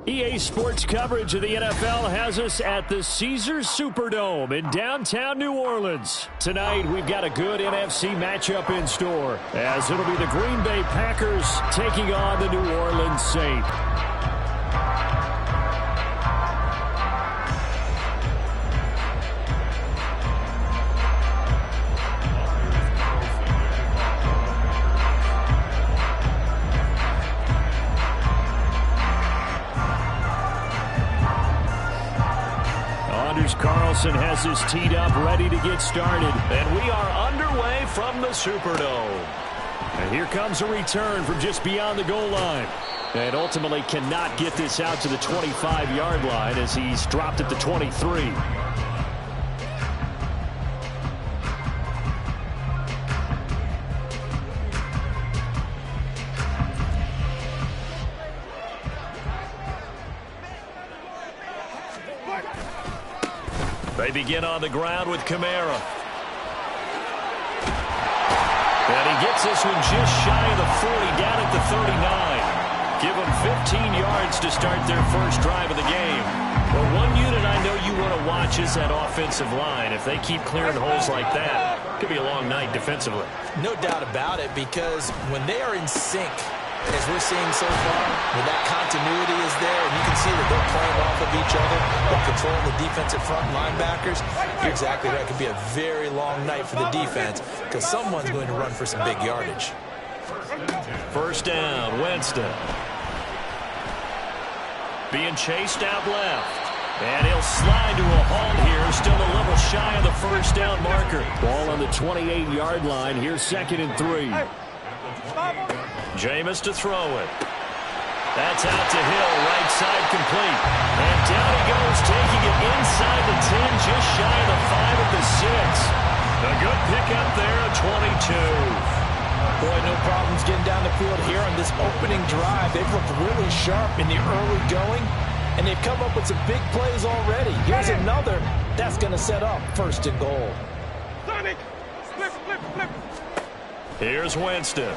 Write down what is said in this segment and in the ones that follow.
EA Sports coverage of the NFL has us at the Caesars Superdome in downtown New Orleans. Tonight, we've got a good NFC matchup in store, as it'll be the Green Bay Packers taking on the New Orleans Saints. Carlson has us teed up, ready to get started. And we are underway from the Superdome. And here comes a return from just beyond the goal line. And ultimately cannot get this out to the 25-yard line as he's dropped at the 23. They begin on the ground with Kamara. And he gets this one just shy of the 40, down at the 39. Give them 15 yards to start their first drive of the game. But one unit I know you want to watch is that offensive line. If they keep clearing holes like that, it could be a long night defensively. No doubt about it, because when they are in sync, as we're seeing so far, when that continuity is there, and you can see that they're playing off of each other, they're controlling the defensive front linebackers, you're exactly right. It could be a very long night for the defense because someone's going to run for some big yardage. First down, Winston. Being chased out left. And he'll slide to a halt here, still a little shy of the first down marker. Ball on the 28-yard line. Here's 2nd and 3. Jameis to throw it. That's out to Hill, right side complete. And down he goes, taking it inside the 10, just shy of the 5 at the 6. A good pickup there at 22. Boy, no problems getting down the field here on this opening drive. They've looked really sharp in the early going, and they've come up with some big plays already. Here's another that's going to set up 1st and goal. Here's Winston.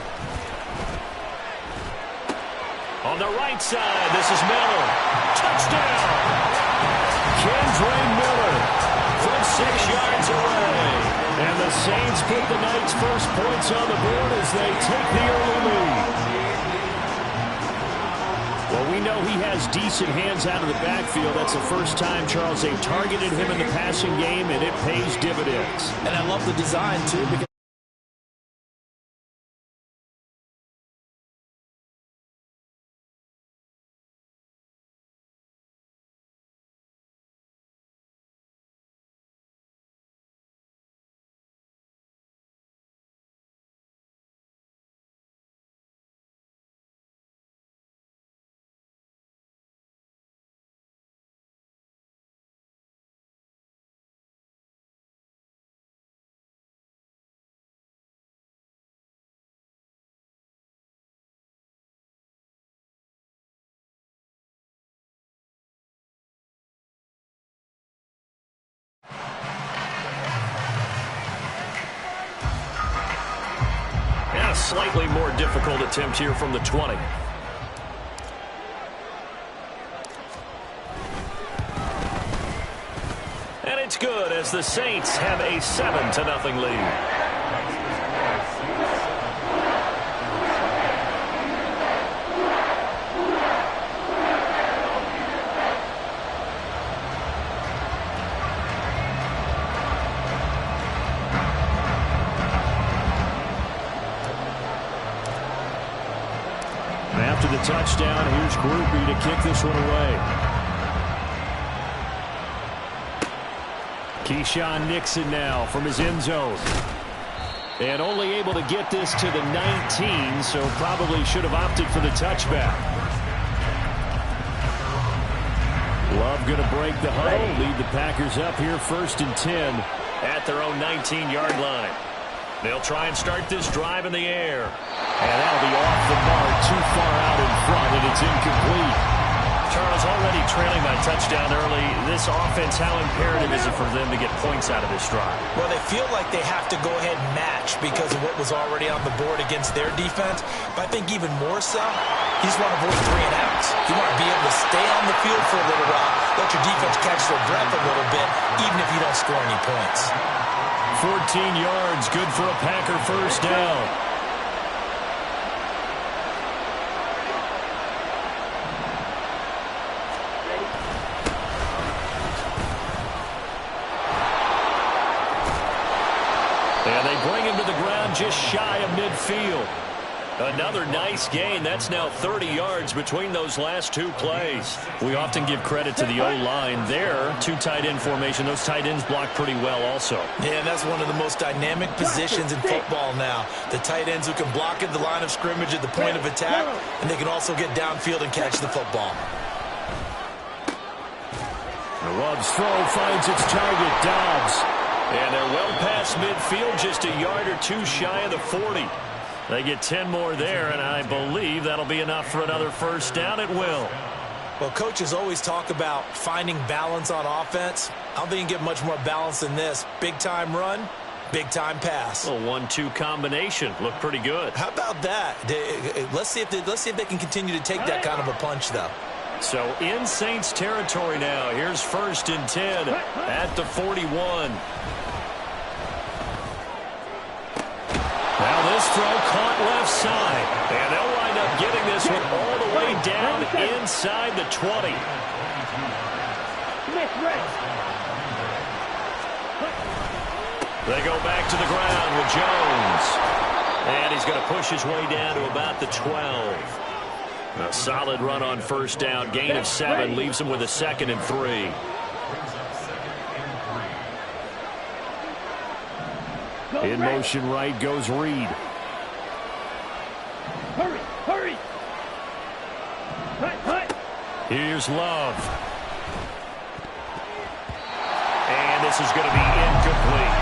On the right side, this is Miller. Touchdown! Kendre Miller from 6 yards away. And the Saints put the night's first points on the board as they take the early lead. Well, we know he has decent hands out of the backfield. That's the first time, Charles, they've targeted him in the passing game, and it pays dividends. And I love the design, too, because a slightly more difficult attempt here from the 20. And it's good as the Saints have a 7-0 lead. After the touchdown, here's Groupie to kick this one away. Keyshawn Nixon now from his end zone. And only able to get this to the 19, so probably should have opted for the touchback. Love going to break the huddle, lead the Packers up here 1st and 10 at their own 19-yard line. They'll try and start this drive in the air. And that'll be off the mark, too far out in front, and it's incomplete. Charles, already trailing by touchdown early. This offense, how imperative is it for them to get points out of this drive? Well, they feel like they have to go ahead and match because of what was already on the board against their defense. But I think even more so, you just want to avoid 3 and outs. You want to be able to stay on the field for a little while. Let your defense catch their breath a little bit, even if you don't score any points. 14 yards, good for a Packer first down. And they bring him to the ground just shy of midfield. Another nice gain. That's now 30 yards between those last two plays. We often give credit to the O-line there. Two tight end formation. Those tight ends block pretty well also. Yeah, that's one of the most dynamic positions in football now. The tight ends who can block at the line of scrimmage at the point of attack, and they can also get downfield and catch the football. The Love's throw finds its target, Dobbs. And they're well past midfield, just a yard or two shy of the 40. They get 10 more there, and I believe that'll be enough for another first down. It will. Well, coaches always talk about finding balance on offense. I don't think you can get much more balance than this. Big-time run, big-time pass. A 1-2 combination. Looked pretty good. How about that? Let's see if they can continue to take that kind of a punch, though. So in Saints territory now. Here's 1st and 10 at the 41. Now this throw caught left side. And they'll wind up getting this one all the way down inside the 20. They go back to the ground with Jones. And he's going to push his way down to about the 12. A solid run on first down. Gain of 7 leaves him with a 2nd and 3. In motion right goes Reed. Hurry! Here's Love. And this is going to be incomplete.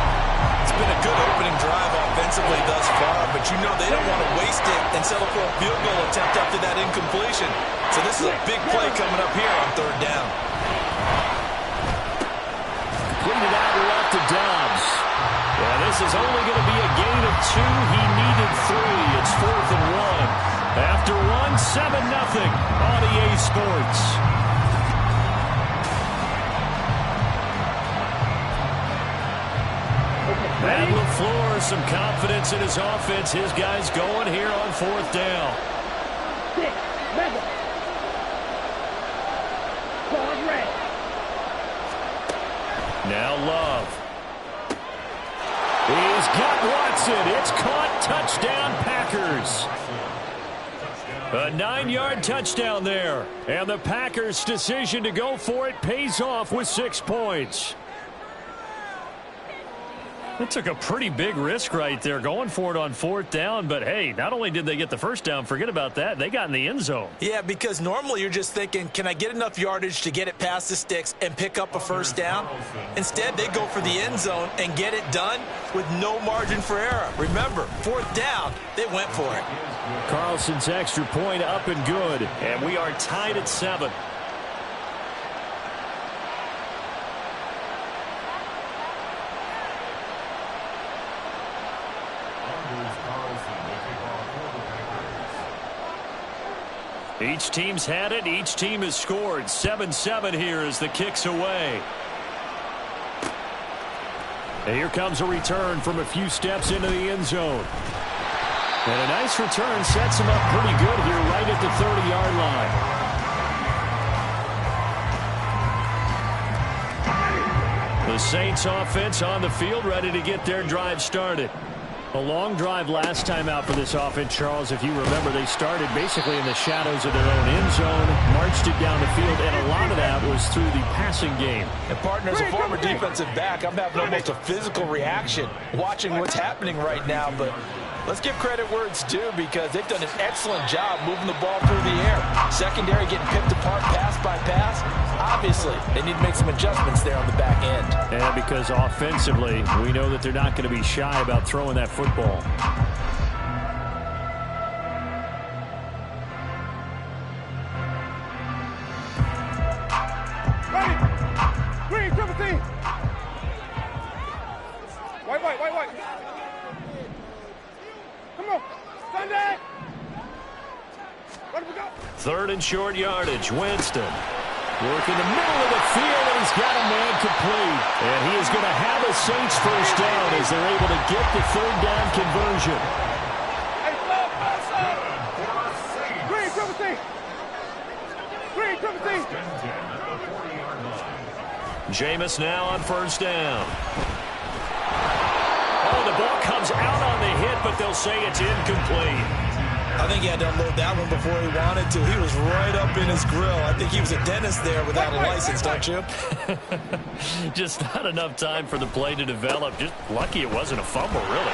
It's been a good opening drive offensively thus far, but you know they don't want to waste it and settle for a field goal attempt after that incompletion. So this is a big play coming up here on 3rd down. Completed out left to Dobbs. Yeah, this is only going to be a gain of 2. He needed 3. It's 4th and 1. After 7-0 on EA Sports. Matt LaFleur, some confidence in his offense. His guys going here on 4th down. Now Love. He's got Watson. It's caught. Touchdown, Packers. A 9-yard touchdown there. And the Packers' decision to go for it pays off with 6 points. They took a pretty big risk right there going for it on 4th down. But, hey, not only did they get the first down, forget about that, they got in the end zone. Yeah, because normally you're just thinking, can I get enough yardage to get it past the sticks and pick up a first down? Instead, they go for the end zone and get it done with no margin for error. Remember, 4th down, they went for it. Carlson's extra point up and good. And we are tied at 7. Each team's had it. Each team has scored. 7-7 here as the kick's away. And here comes a return from a few steps into the end zone. And a nice return sets him up pretty good here right at the 30-yard line. The Saints offense on the field ready to get their drive started. A long drive last time out for this offense, Charles. If you remember, they started basically in the shadows of their own end zone, marched it down the field, and a lot of that was through the passing game. And, partner, as a former defensive back, I'm having almost a physical reaction watching what's happening right now. But let's give credit where it's due because they've done an excellent job moving the ball through the air. Secondary getting picked apart pass by pass. Obviously, they need to make some adjustments there on the back end. And because offensively, we know that they're not going to be shy about throwing that football. Green, triple team. White. Come on. Sunday. Where do we go? 3rd and short yardage. Winston. Working the middle of the field, and he's got a man complete. And he is going to have a Saints first down as they're able to get the third down conversion. Hey, stop, stop. Green, triple T. Green, triple T. Jameis now on first down. Oh, the ball comes out on the hit, but they'll say it's incomplete. I think he had to unload that one before he wanted to. He was right up in his grill. I think he was a dentist there without a license, don't you? Just not enough time for the play to develop. Just lucky it wasn't a fumble, really.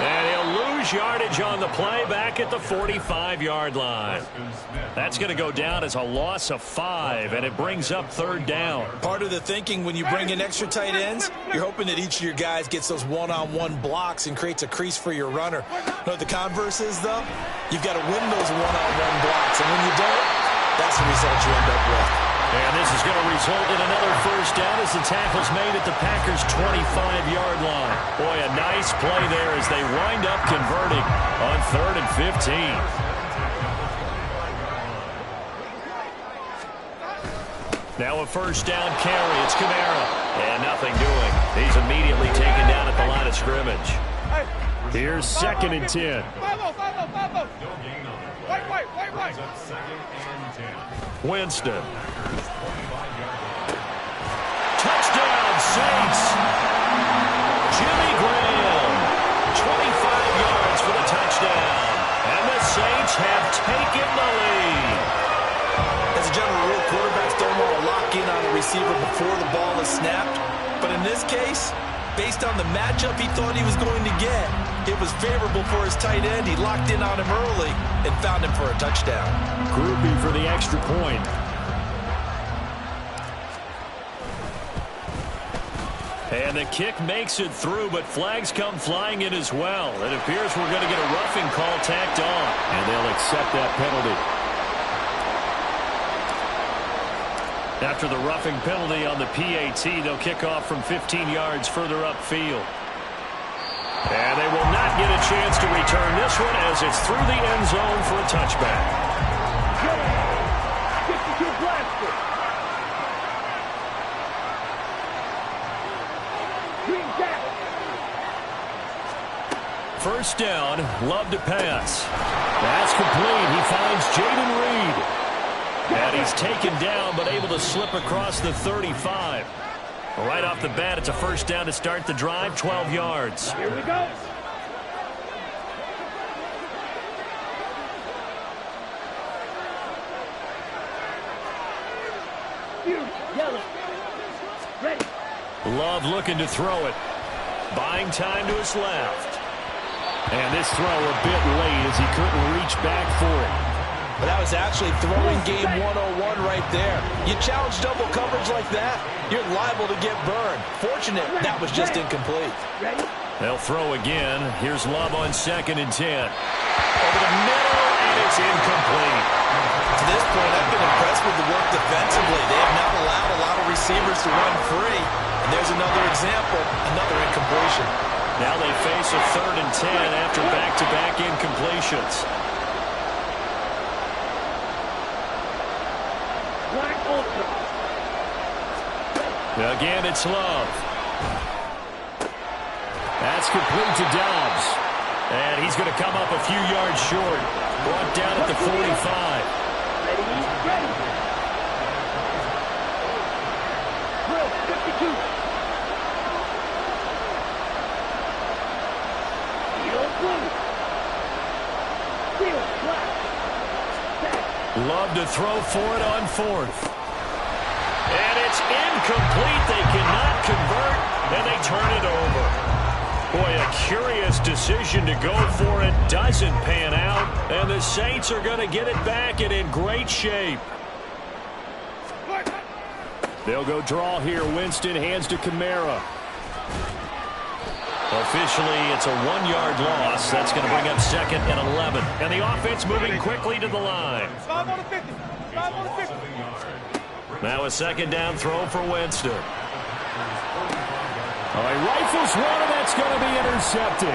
And he'll lose yardage on the play back at the 45-yard line. That's going to go down as a loss of 5, and it brings up third down. Part of the thinking when you bring in extra tight ends, you're hoping that each of your guys gets those one-on-one blocks and creates a crease for your runner. You know what the converse is, though? You've got to win those one-on-one blocks, and when you don't, that's the result you end up with. And this is going to result in another first down as the tackle's made at the Packers' 25-yard line. Boy, a nice play there as they wind up converting on 3rd and 15. Now a first down carry. It's Kamara. And nothing doing. He's immediately taken down at the line of scrimmage. Here's 2nd and 10. White. Winston. Touchdown, Saints. Jimmy Graham. 25 yards for the touchdown. And the Saints have taken the lead. As a general rule, quarterbacks don't want to lock in on a receiver before the ball is snapped. But in this case, based on the matchup he thought he was going to get, it was favorable for his tight end. He locked in on him early and found him for a touchdown. Groupie for the extra point. And the kick makes it through, but flags come flying in as well. It appears we're going to get a roughing call tacked on, and they'll accept that penalty. After the roughing penalty on the PAT, they'll kick off from 15 yards further upfield. And they will not get a chance to return this one as it's through the end zone for a touchback. First down, Love to pass. That's complete. He finds Jaden Reed. And he's taken down, but able to slip across the 35. Right off the bat, it's a first down to start the drive, 12 yards. Here we go. Yellow. Ready. Love looking to throw it. Buying time to his left. And this throw a bit late as he couldn't reach back for it. But that was actually throwing game 101 right there. You challenge double coverage like that, you're liable to get burned. Fortunate that was just incomplete. They'll throw again. Here's Love on 2nd and 10. Over the middle, and it's incomplete. To this point, I've been impressed with the work defensively. They have not allowed a lot of receivers to run free. And there's another example, another incompletion. Now they face a 3rd and 10 after back-to-back incompletions. Again, it's Love. That's complete to Dobbs. And he's going to come up a few yards short. Brought down at the 45. Ready. Drill 52. Field blue. Field black. Love to throw for it on 4th. And it's incomplete. They cannot convert, and they turn it over. Boy, a curious decision to go for it. Doesn't pan out, and the Saints are going to get it back and in great shape. They'll go draw here. Winston hands to Kamara. Officially, it's a 1-yard loss. That's going to bring up 2nd and 11. And the offense moving quickly to the line. 5 on the 50. 5 on the 50. Now a 2nd down throw for Winston. All right, rifles one, and that's going to be intercepted.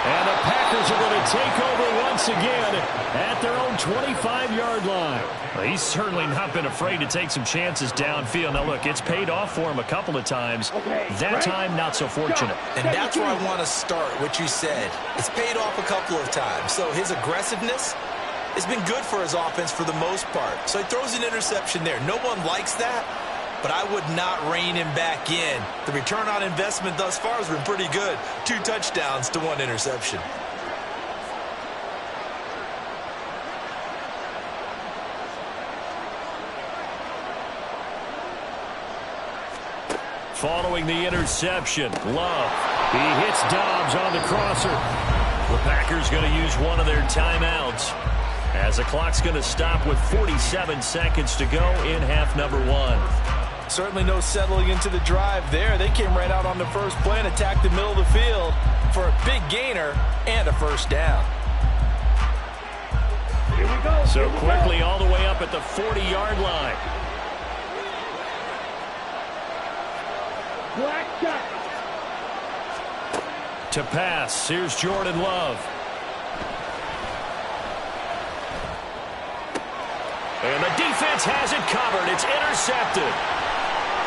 And the Packers Packers are going to take over once again at their own 25-yard line. Well, he's certainly not been afraid to take some chances downfield. Now, look, it's paid off for him a couple of times. That time, not so fortunate. And that's where I want to start, what you said. It's paid off a couple of times. So his aggressiveness has been good for his offense for the most part. So he throws an interception there. No one likes that, but I would not rein him back in. The return on investment thus far has been pretty good. 2 touchdowns to 1 interception. Following the interception, Love. He hits Dobbs on the crosser. The Packers going to use one of their timeouts, as the clock's going to stop with 47 seconds to go in half number 1. Certainly no settling into the drive there. They came right out on the first play and attacked the middle of the field for a big gainer and a first down. Here we go. So quickly all the way up at the 40-yard line. Black shot. To pass, here's Jordan Love. And the defense has it covered. It's intercepted.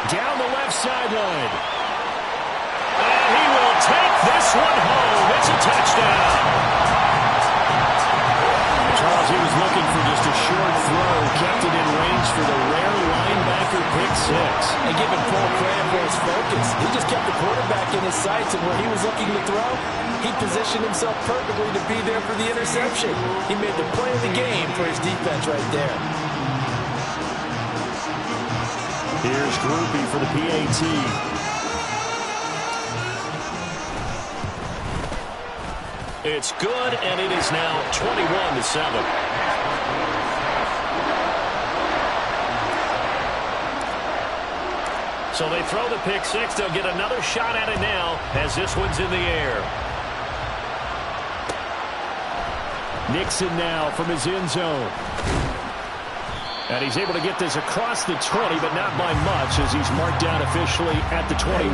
Down the left sideline. And he will take this one home. It's a touchdown. Charles, he was looking for just a short throw. Kept it in range for the rare linebacker pick 6. And giving full credit for his focus. He just kept the quarterback in his sights, and when he was looking to throw, he positioned himself perfectly to be there for the interception. He made the play of the game for his defense right there. Here's Groupie for the PAT. It's good, and it is now 21-7. So they throw the pick 6. They'll get another shot at it now as this one's in the air. Nixon now from his end zone. And he's able to get this across the 20, but not by much, as he's marked down officially at the 21.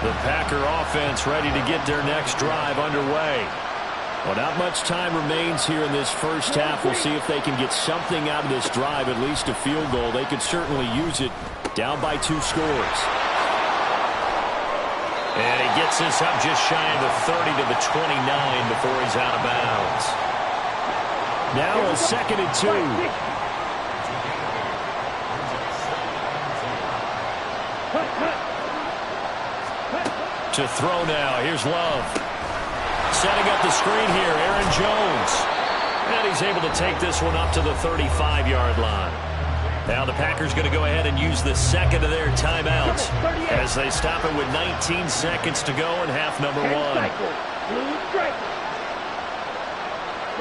The Packer offense ready to get their next drive underway. Well, not much time remains here in this first half. We'll see if they can get something out of this drive, at least a field goal. They could certainly use it, down by 2 scores. And he gets this up just shy of the 30 to the 29 before he's out of bounds. Now a 2nd and 2. To throw now. Here's Love. Setting up the screen here, Aaron Jones. And he's able to take this one up to the 35-yard line. Now the Packers going to go ahead and use the 2nd of their timeouts as they stop it with 19 seconds to go in half number 1. Blue striker.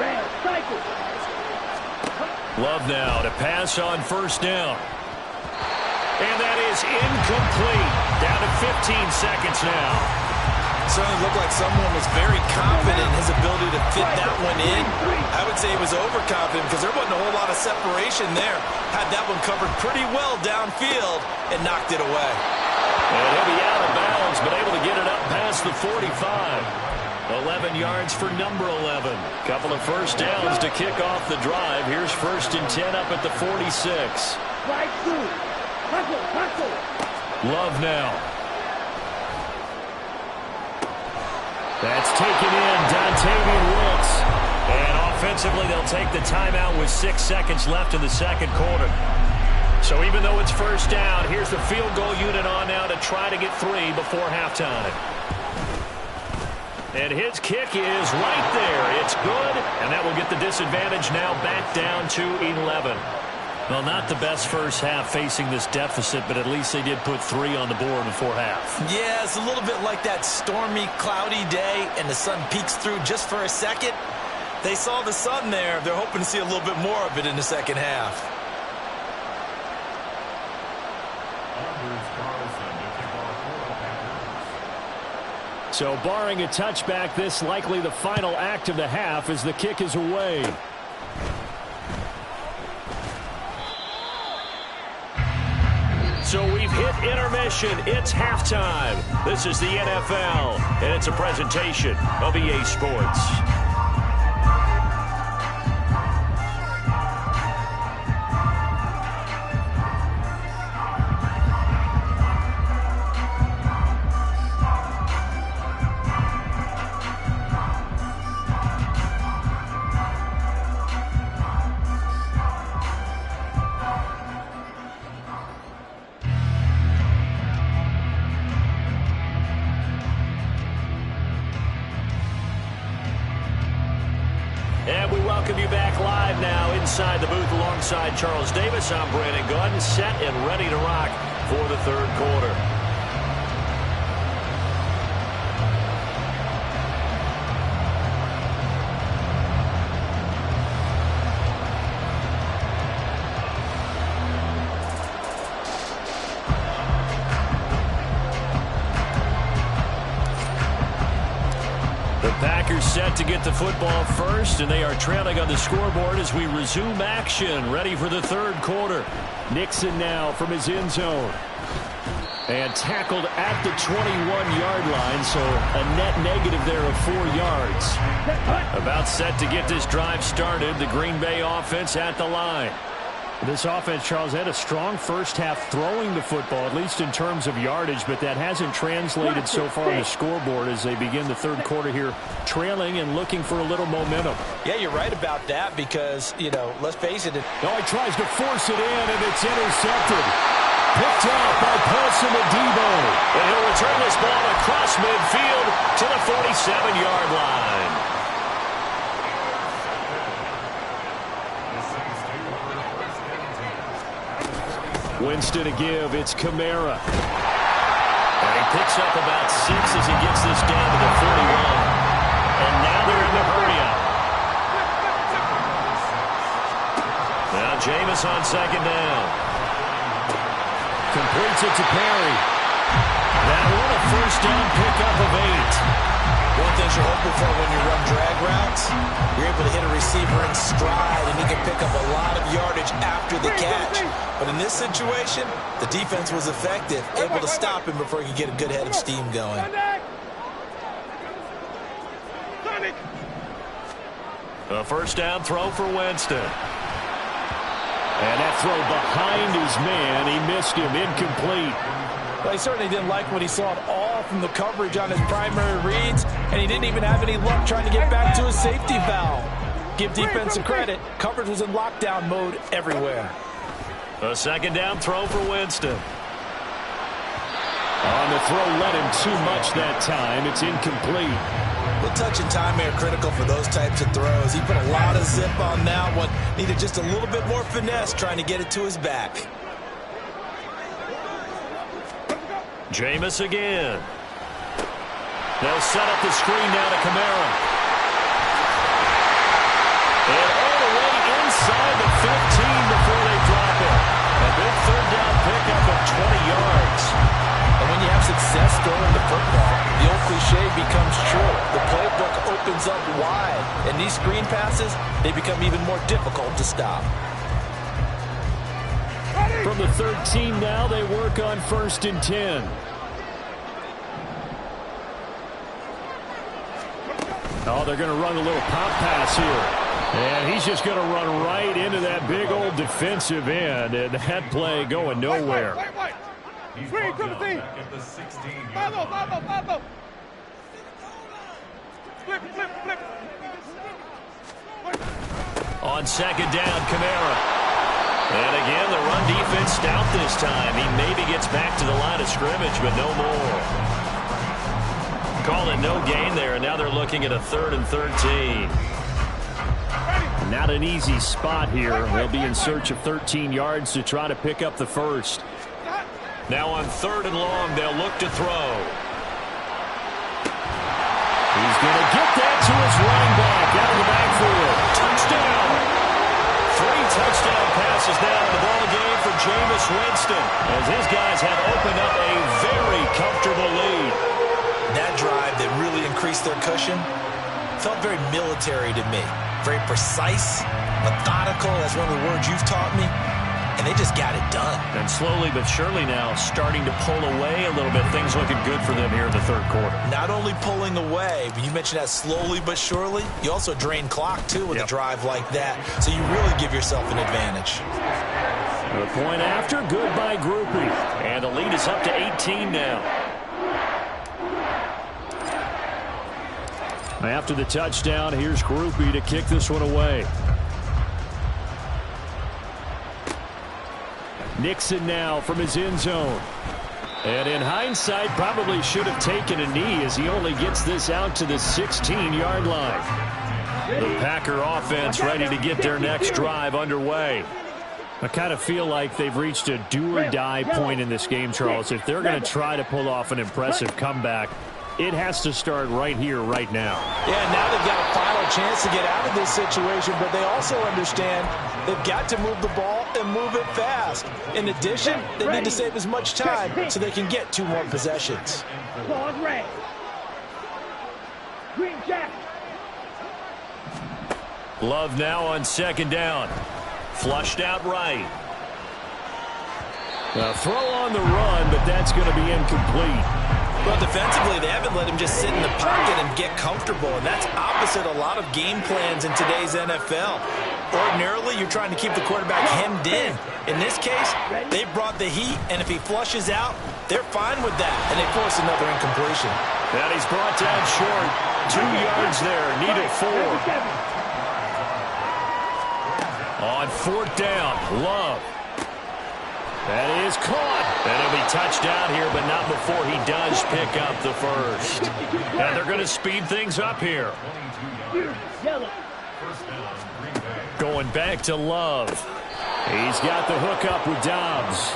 Red cycle. Love now to pass on first down. And that is incomplete. Down to 15 seconds now. Certainly looked like someone was very confident in his ability to fit that one in. I would say he was overconfident because there wasn't a whole lot of separation there. Had that one covered pretty well downfield and knocked it away. And he'll be out of bounds, but able to get it up past the 45. 11 yards for number 11. Couple of first downs to kick off the drive. Here's 1st and 10 up at the 46. Right through. Hustle, hustle. Love now. That's taken in, Dontavian Wicks. And offensively, they'll take the timeout with 6 seconds left in the second quarter. So even though it's first down, here's the field goal unit on now to try to get 3 before halftime. And his kick is right there. It's good, and that will get the disadvantage now back down to 11. Well, not the best first half facing this deficit, but at least they did put 3 on the board before half. Yeah, it's a little bit like that stormy, cloudy day, and the sun peeks through just for a second. They saw the sun there. They're hoping to see a little bit more of it in the second half. So barring a touchback, this likely the final act of the half as the kick is away. So we We've hit intermission. It's halftime. This is the NFL, and it's a presentation of EA Sports. And we welcome you back live now inside the booth alongside Charles Davis. I'm Brandon Gaudin, set and ready to rock for the third quarter. Packers set to get the football first, and they are trailing on the scoreboard as we resume action, ready for the third quarter. Nixon now from his end zone. And tackled at the 21-yard line, so a net negative there of 4 yards. About set to get this drive started, the Green Bay offense at the line. This offense, Charles, had a strong first half throwing the football, at least in terms of yardage, but that hasn't translated so far on the scoreboard as they begin the third quarter here, trailing and looking for a little momentum. Yeah, you're right about that because, let's face it. Oh, he tries to force it in, and it's intercepted. Picked up by Paulson Adebo. And he'll return this ball across midfield to the 47-yard line. Winston to give. It's Kamara. And he picks up about 6 as he gets this down to the 41. And now they're in the hurry-up. Now Jameis on second down. Completes it to Perry. That one a first down pickup of 8. One thing you're hoping for when you run drag routes, you're able to hit a receiver in stride, and he can pick up a lot of yardage after the catch. But in this situation, the defense was effective, able to stop him before he could get a good head of steam going. A first down throw for Winston. And that throw behind his man, he missed him, incomplete. Well, he certainly didn't like what he saw at all from the coverage on his primary reads, and he didn't even have any luck trying to get back to his safety valve. Give defense some credit. Coverage was in lockdown mode everywhere. A second down throw for Winston. On the throw, led him too much that time. It's incomplete. Well, touch and time are critical for those types of throws. He put a lot of zip on that one. Needed just a little bit more finesse trying to get it to his back. Jameis again. They'll set up the screen now to Kamara. And all the way inside the 15 before they drop it. A big third down pickup of 20 yards. And when you have success throwing the football, the old cliche becomes true. The playbook opens up wide. And these screen passes, they become even more difficult to stop. From the 13 now, they work on 1st and 10. Oh, they're going to run a little pop pass here. And he's just going to run right into that big old defensive end. And that play going nowhere. Screen, Timothy. Follow. Flip. On second down, Kamara. And again, the run defense stout this time. He maybe gets back to the line of scrimmage, but no more. Call it no gain there, and now they're looking at a 3rd and 13. Not an easy spot here. They'll be in search of 13 yards to try to pick up the first. Now on 3rd and long, they'll look to throw. He's going to get that to his running back out of the backfield. Touchdown! 3 touchdown passes now in the ball game for Jameis Winston, as his guys have opened up a very comfortable lead. That drive that really increased their cushion felt very military to me. Very precise, methodical, that's one of the words you've taught me. And they just got it done. And slowly but surely now starting to pull away a little bit. Things looking good for them here in the third quarter. Not only pulling away, but you mentioned that slowly but surely, you also drain clock, too, with a drive like that. So you really give yourself an advantage. The point after, good by Groupie. And the lead is up to 18 now. After the touchdown, here's Groupie to kick this one away. Nixon now from his end zone. And in hindsight, probably should have taken a knee as he only gets this out to the 16-yard line. The Packer offense ready to get their next drive underway. I kind of feel like they've reached a do-or-die point in this game, Charles. If they're going to try to pull off an impressive comeback, it has to start right here, right now. Yeah, now they've got a final chance to get out of this situation, but they also understand they've got to move the ball and move it fast. In addition, they need to save as much time so they can get 2 more possessions. Love now on second down. Flushed out right. A throw on the run, but that's going to be incomplete. Well, defensively, they haven't let him just sit in the pocket and get comfortable, and that's opposite a lot of game plans in today's NFL. Ordinarily, you're trying to keep the quarterback hemmed in. In this case, they brought the heat, and if he flushes out, they're fine with that, and they force another incompletion. And he's brought down short. 2 yards there, needed 4. On fourth down, Love. That is caught. And it'll be touchdown here, but not before he does pick up the first. And they're going to speed things up here. Going back to Love. He's got the hook up with Dobbs.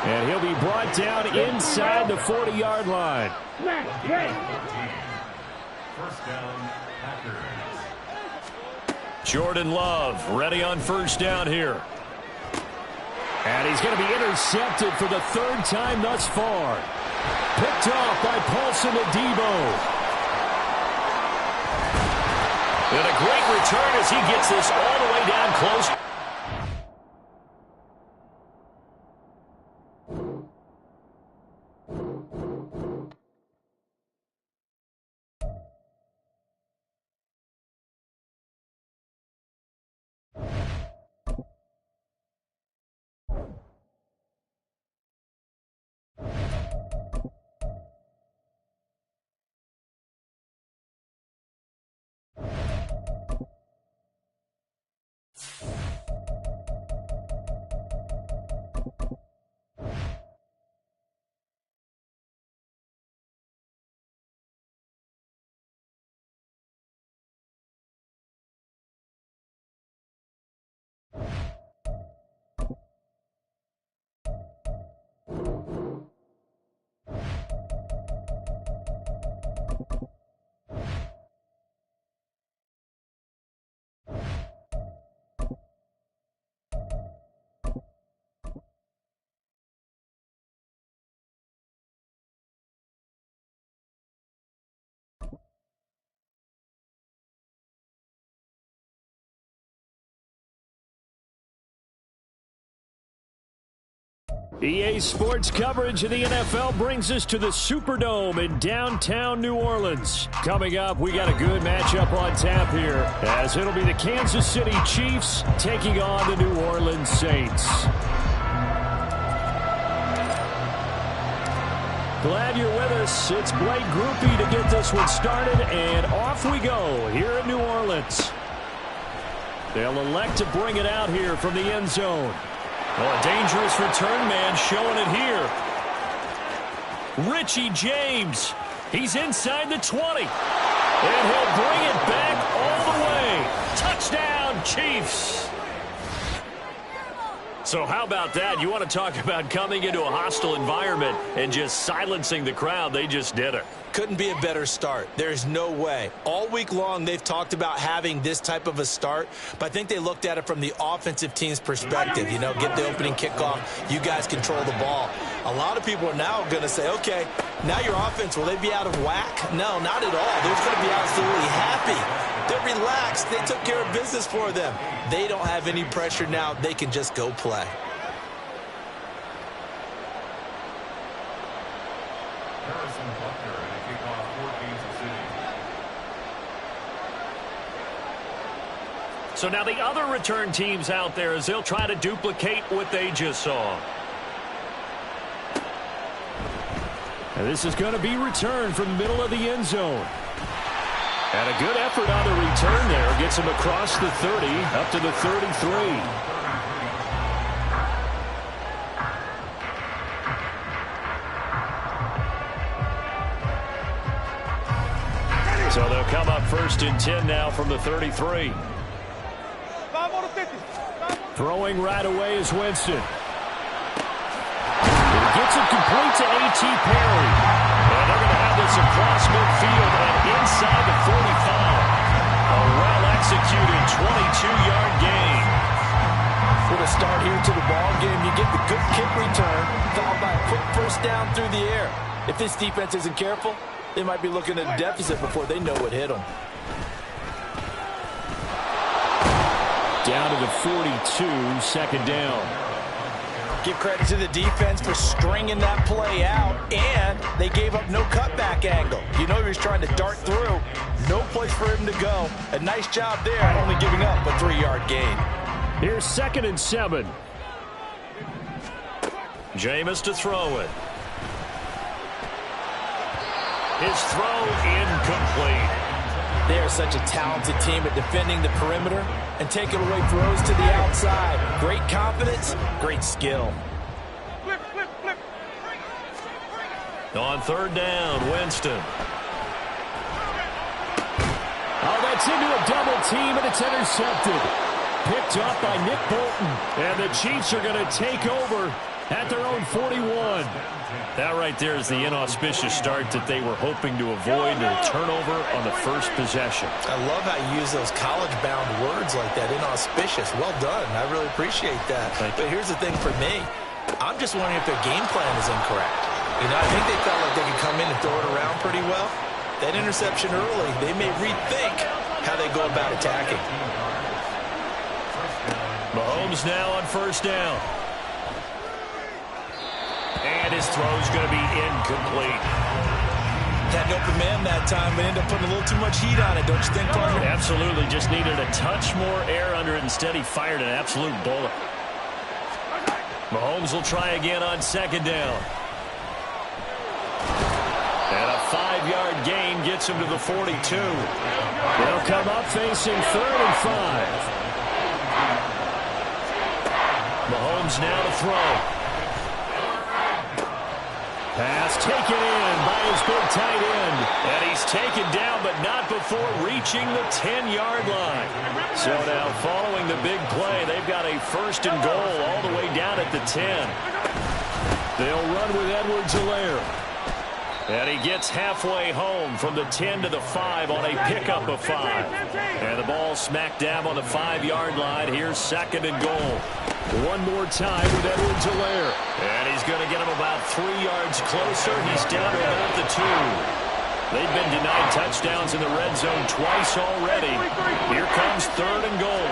And he'll be brought down inside the 40-yard line. First down, Packers. Jordan Love ready on first down here. And he's going to be intercepted for the 3rd time thus far. Picked off by Paulson Adebo. And a great return as he gets this all the way down close. EA Sports coverage of the NFL brings us to the Superdome in downtown New Orleans. Coming up, we got a good matchup on tap here, as it'll be the Kansas City Chiefs taking on the New Orleans Saints. Glad you're with us. It's Blake Groupie to get this one started, and off we go here in New Orleans. They'll elect to bring it out here from the end zone. Well, a dangerous return man showing it here. Richie James. He's inside the 20. And he'll bring it back all the way. Touchdown, Chiefs. So how about that? You want to talk about coming into a hostile environment and just silencing the crowd. They just did it. Couldn't be a better start. There's no way. All week long, they've talked about having this type of a start, but I think they looked at it from the offensive team's perspective. You know, get the opening kickoff. You guys control the ball. A lot of people are now going to say, okay, now your offense, will they be out of whack? No, not at all. They're going to be absolutely happy. They're relaxed. They took care of business for them. They don't have any pressure now. They can just go play. So now the other return teams out there as they'll try to duplicate what they just saw. And this is going to be returned from the middle of the end zone. And a good effort on the return there. Gets him across the 30, up to the 33. So they'll come up 1st and 10 now from the 33. Throwing right away is Winston. He gets it complete to A.T. Perry. And they're going to have this across midfield and inside the 45. A well-executed 22-yard gain. With a start here to the ball game, you get the good kick return, followed by a quick first down through the air. If this defense isn't careful, they might be looking at a deficit before they know what hit them. Down to the 42, 2nd down. Give credit to the defense for stringing that play out, and they gave up no cutback angle. You know he was trying to dart through. No place for him to go. A nice job there, only giving up a 3-yard gain. Here's 2nd and 7. Jameis to throw it. His throw incomplete. They are such a talented team at defending the perimeter and taking away throws to the outside. Great confidence, great skill. On 3rd down, Winston. Oh, that's into a double team, and it's intercepted. Picked up by Nick Bolton. And the Chiefs are going to take over at their own 41. That right there is the inauspicious start that they were hoping to avoid, a turnover on the first possession. I love how you use those college-bound words like that, inauspicious. Well done. I really appreciate that. But here's the thing for me. I'm just wondering if their game plan is incorrect. You know, I think they felt like they could come in and throw it around pretty well. That interception early, they may rethink how they go about attacking. Mahomes now on 1st down. And his throw's going to be incomplete. Had an open man that time, but ended up putting a little too much heat on it, don't you think, partner? Absolutely. Just needed a touch more air under it. Instead, he fired an absolute bullet. Mahomes will try again on 2nd down. And a 5-yard gain gets him to the 42. They'll come up facing 3rd and 5. Mahomes now to throw. Pass taken in by his big tight end. And he's taken down, but not before reaching the 10-yard line. So now, following the big play, they've got a 1st and goal all the way down at the 10. They'll run with Edwards-Helaire. And he gets halfway home from the 10 to the 5 on a pickup of 5. And the ball smack dab on the 5-yard line. Here's 2nd and goal. One more time with Edwards-Helaire. And he's going to get him about 3 yards closer. He's down to about the 2. They've been denied touchdowns in the red zone twice already. Here comes 3rd and goal.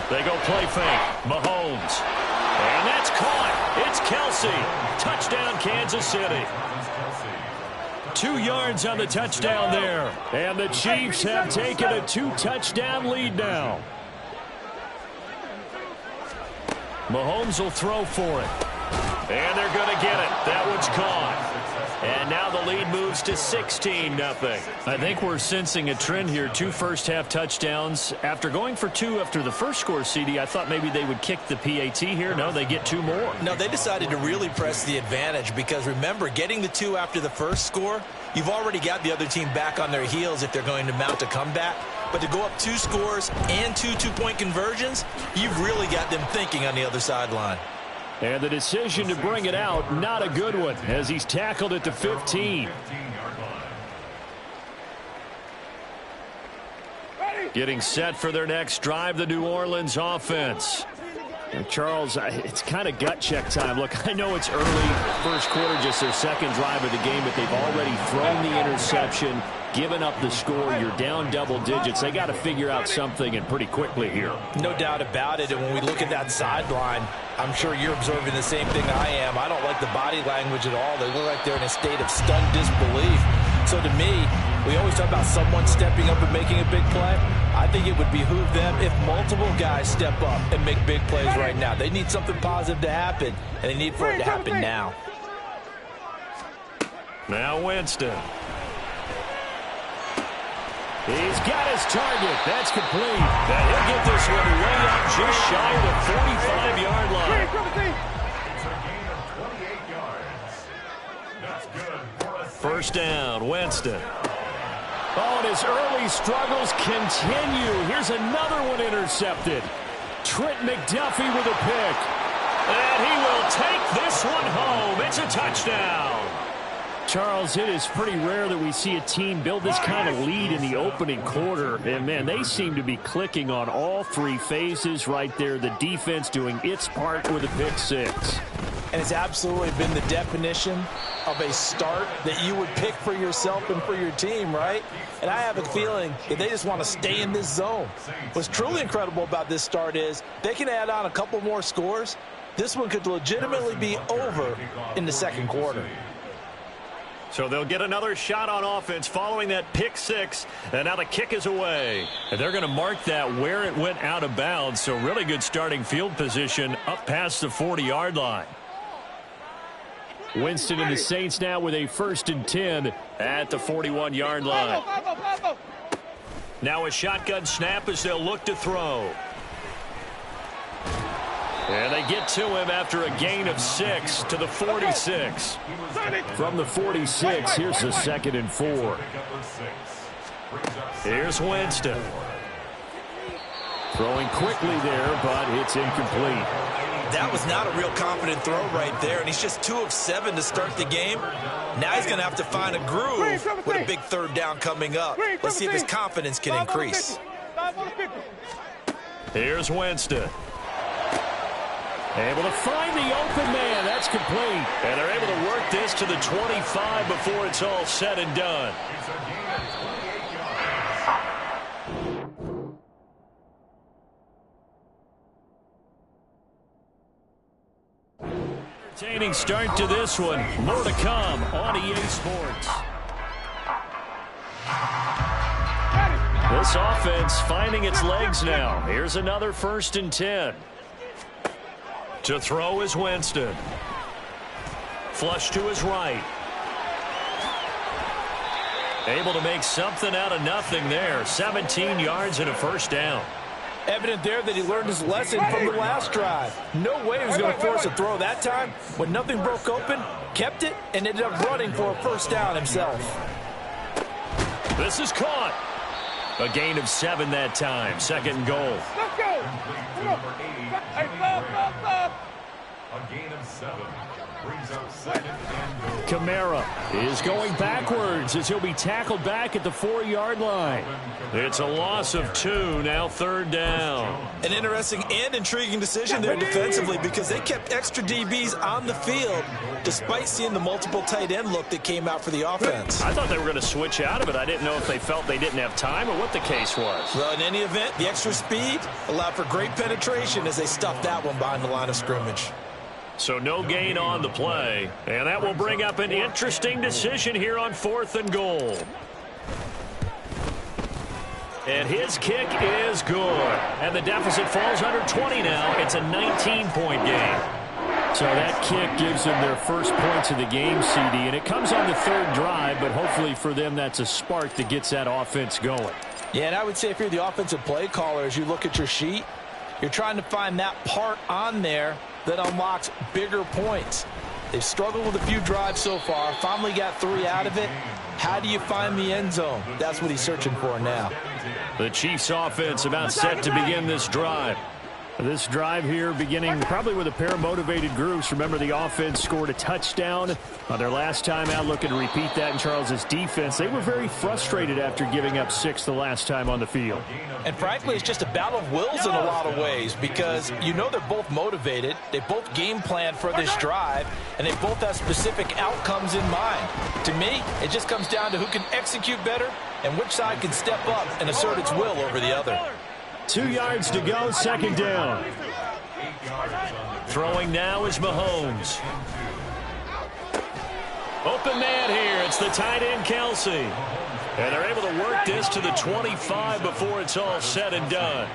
They go play fake. Mahomes. And that's caught. It's Kelsey. Touchdown, Kansas City. 2 yards on the touchdown there. And the Chiefs have taken a 2-touchdown lead now. Mahomes will throw for it. And they're going to get it. That one's caught. And now the lead moves to 16-0. I think we're sensing a trend here. 2 first-half touchdowns. After going for 2 after the first score, CD, I thought maybe they would kick the PAT here. No, they get 2 more. No, they decided to really press the advantage because, remember, getting the 2 after the first score, you've already got the other team back on their heels if they're going to mount a comeback. But to go up 2 scores and 2 two-point conversions, you've really got them thinking on the other sideline. And the decision to bring it out, not a good one, as he's tackled at the 15. Getting set for their next drive, the New Orleans offense. Charles, it's kind of gut check time. Look, I know it's early, first quarter, just their second drive of the game, but they've already thrown the interception, given up the score. You're down double digits. They got to figure out something, and pretty quickly here. No doubt about it. And when we look at that sideline, I'm sure you're observing the same thing I am. I don't like the body language at all. They look like they're in a state of stunned disbelief. So to me, we always talk about someone stepping up and making a big play. I think it would behoove them if multiple guys step up and make big plays right now. They need something positive to happen, and they need for it to happen now. Now Winston. He's got his target. That's complete. Now he'll get this one way up just shy of the 45-yard line. It's a gain of 28 yards. That's good for a First down, Winston. Oh, and his early struggles continue. Here's another one intercepted. Trent McDuffie with a pick. And he will take this one home. It's a touchdown. Charles, it is pretty rare that we see a team build this kind of lead in the opening quarter. And, man, they seem to be clicking on all three phases right there. The defense doing its part with a pick six. And it's absolutely been the definition of a start that you would pick for yourself and for your team, right? And I have a feeling that they just want to stay in this zone. What's truly incredible about this start is they can add on a couple more scores. This one could legitimately be over in the second quarter. So they'll get another shot on offense following that pick six, and now the kick is away. And they're going to mark that where it went out of bounds, so really good starting field position up past the 40-yard line. Winston and the Saints now with a 1st and 10 at the 41-yard line. Now a shotgun snap as they'll look to throw. And they get to him after a gain of 6 to the 46. From the 46, here's the 2nd and 4. Here's Winston. Throwing quickly there, but it's incomplete. That was not a real confident throw right there, and he's just 2 of 7 to start the game. Now he's going to have to find a groove with a big third down coming up. Let's see if his confidence can increase. Here's Winston. Able to find the open man. That's complete. And they're able to work this to the 25 before it's all said and done. Entertaining start to this one. More to come on EA Sports. This offense finding its legs now. Here's another 1st and 10. To throw is Winston. Flush to his right. Able to make something out of nothing there. 17 yards and a 1st down. Evident there that he learned his lesson from the last drive. No way he was going to force a throw that time. When nothing broke open, kept it, and ended up running for a 1st down himself. This is caught. A gain of 7 that time. 2nd and goal. Let's go. Hey, stop. A gain of 7. Brings up 2nd and goal. Kamara is going backwards as he'll be tackled back at the 4-yard line. It's a loss of 2, now 3rd down. An interesting and intriguing decision there defensively because they kept extra DBs on the field despite seeing the multiple tight end look that came out for the offense. I thought they were going to switch out of it. I didn't know if they felt they didn't have time or what the case was. Well, in any event, the extra speed allowed for great penetration as they stuffed that one behind the line of scrimmage. So no gain on the play. And that will bring up an interesting decision here on 4th and goal. And his kick is good. And the deficit falls under 20 now. It's a 19-point game. So that kick gives them their first points of the game, CD. And it comes on the 3rd drive, but hopefully for them that's a spark that gets that offense going. Yeah, and I would say if you're the offensive play caller, as you look at your sheet, you're trying to find that part on there that unlocks bigger points. They've struggled with a few drives so far, finally got 3 out of it. How do you find the end zone? That's what he's searching for now. The Chiefs offense about set to begin this drive. This drive here beginning probably with a pair of motivated groups. Remember, the offense scored a touchdown on their last time out. Looking to repeat that in Charles's defense. They were very frustrated after giving up 6 the last time on the field. And frankly, it's just a battle of wills in a lot of ways because you know they're both motivated. They both game plan for this drive, and they both have specific outcomes in mind. To me, it just comes down to who can execute better and which side can step up and assert its will over the other. 2 yards to go, second down. Throwing now is Mahomes. Open man here. It's the tight end, Kelsey. And they're able to work this to the 25 before it's all said and done.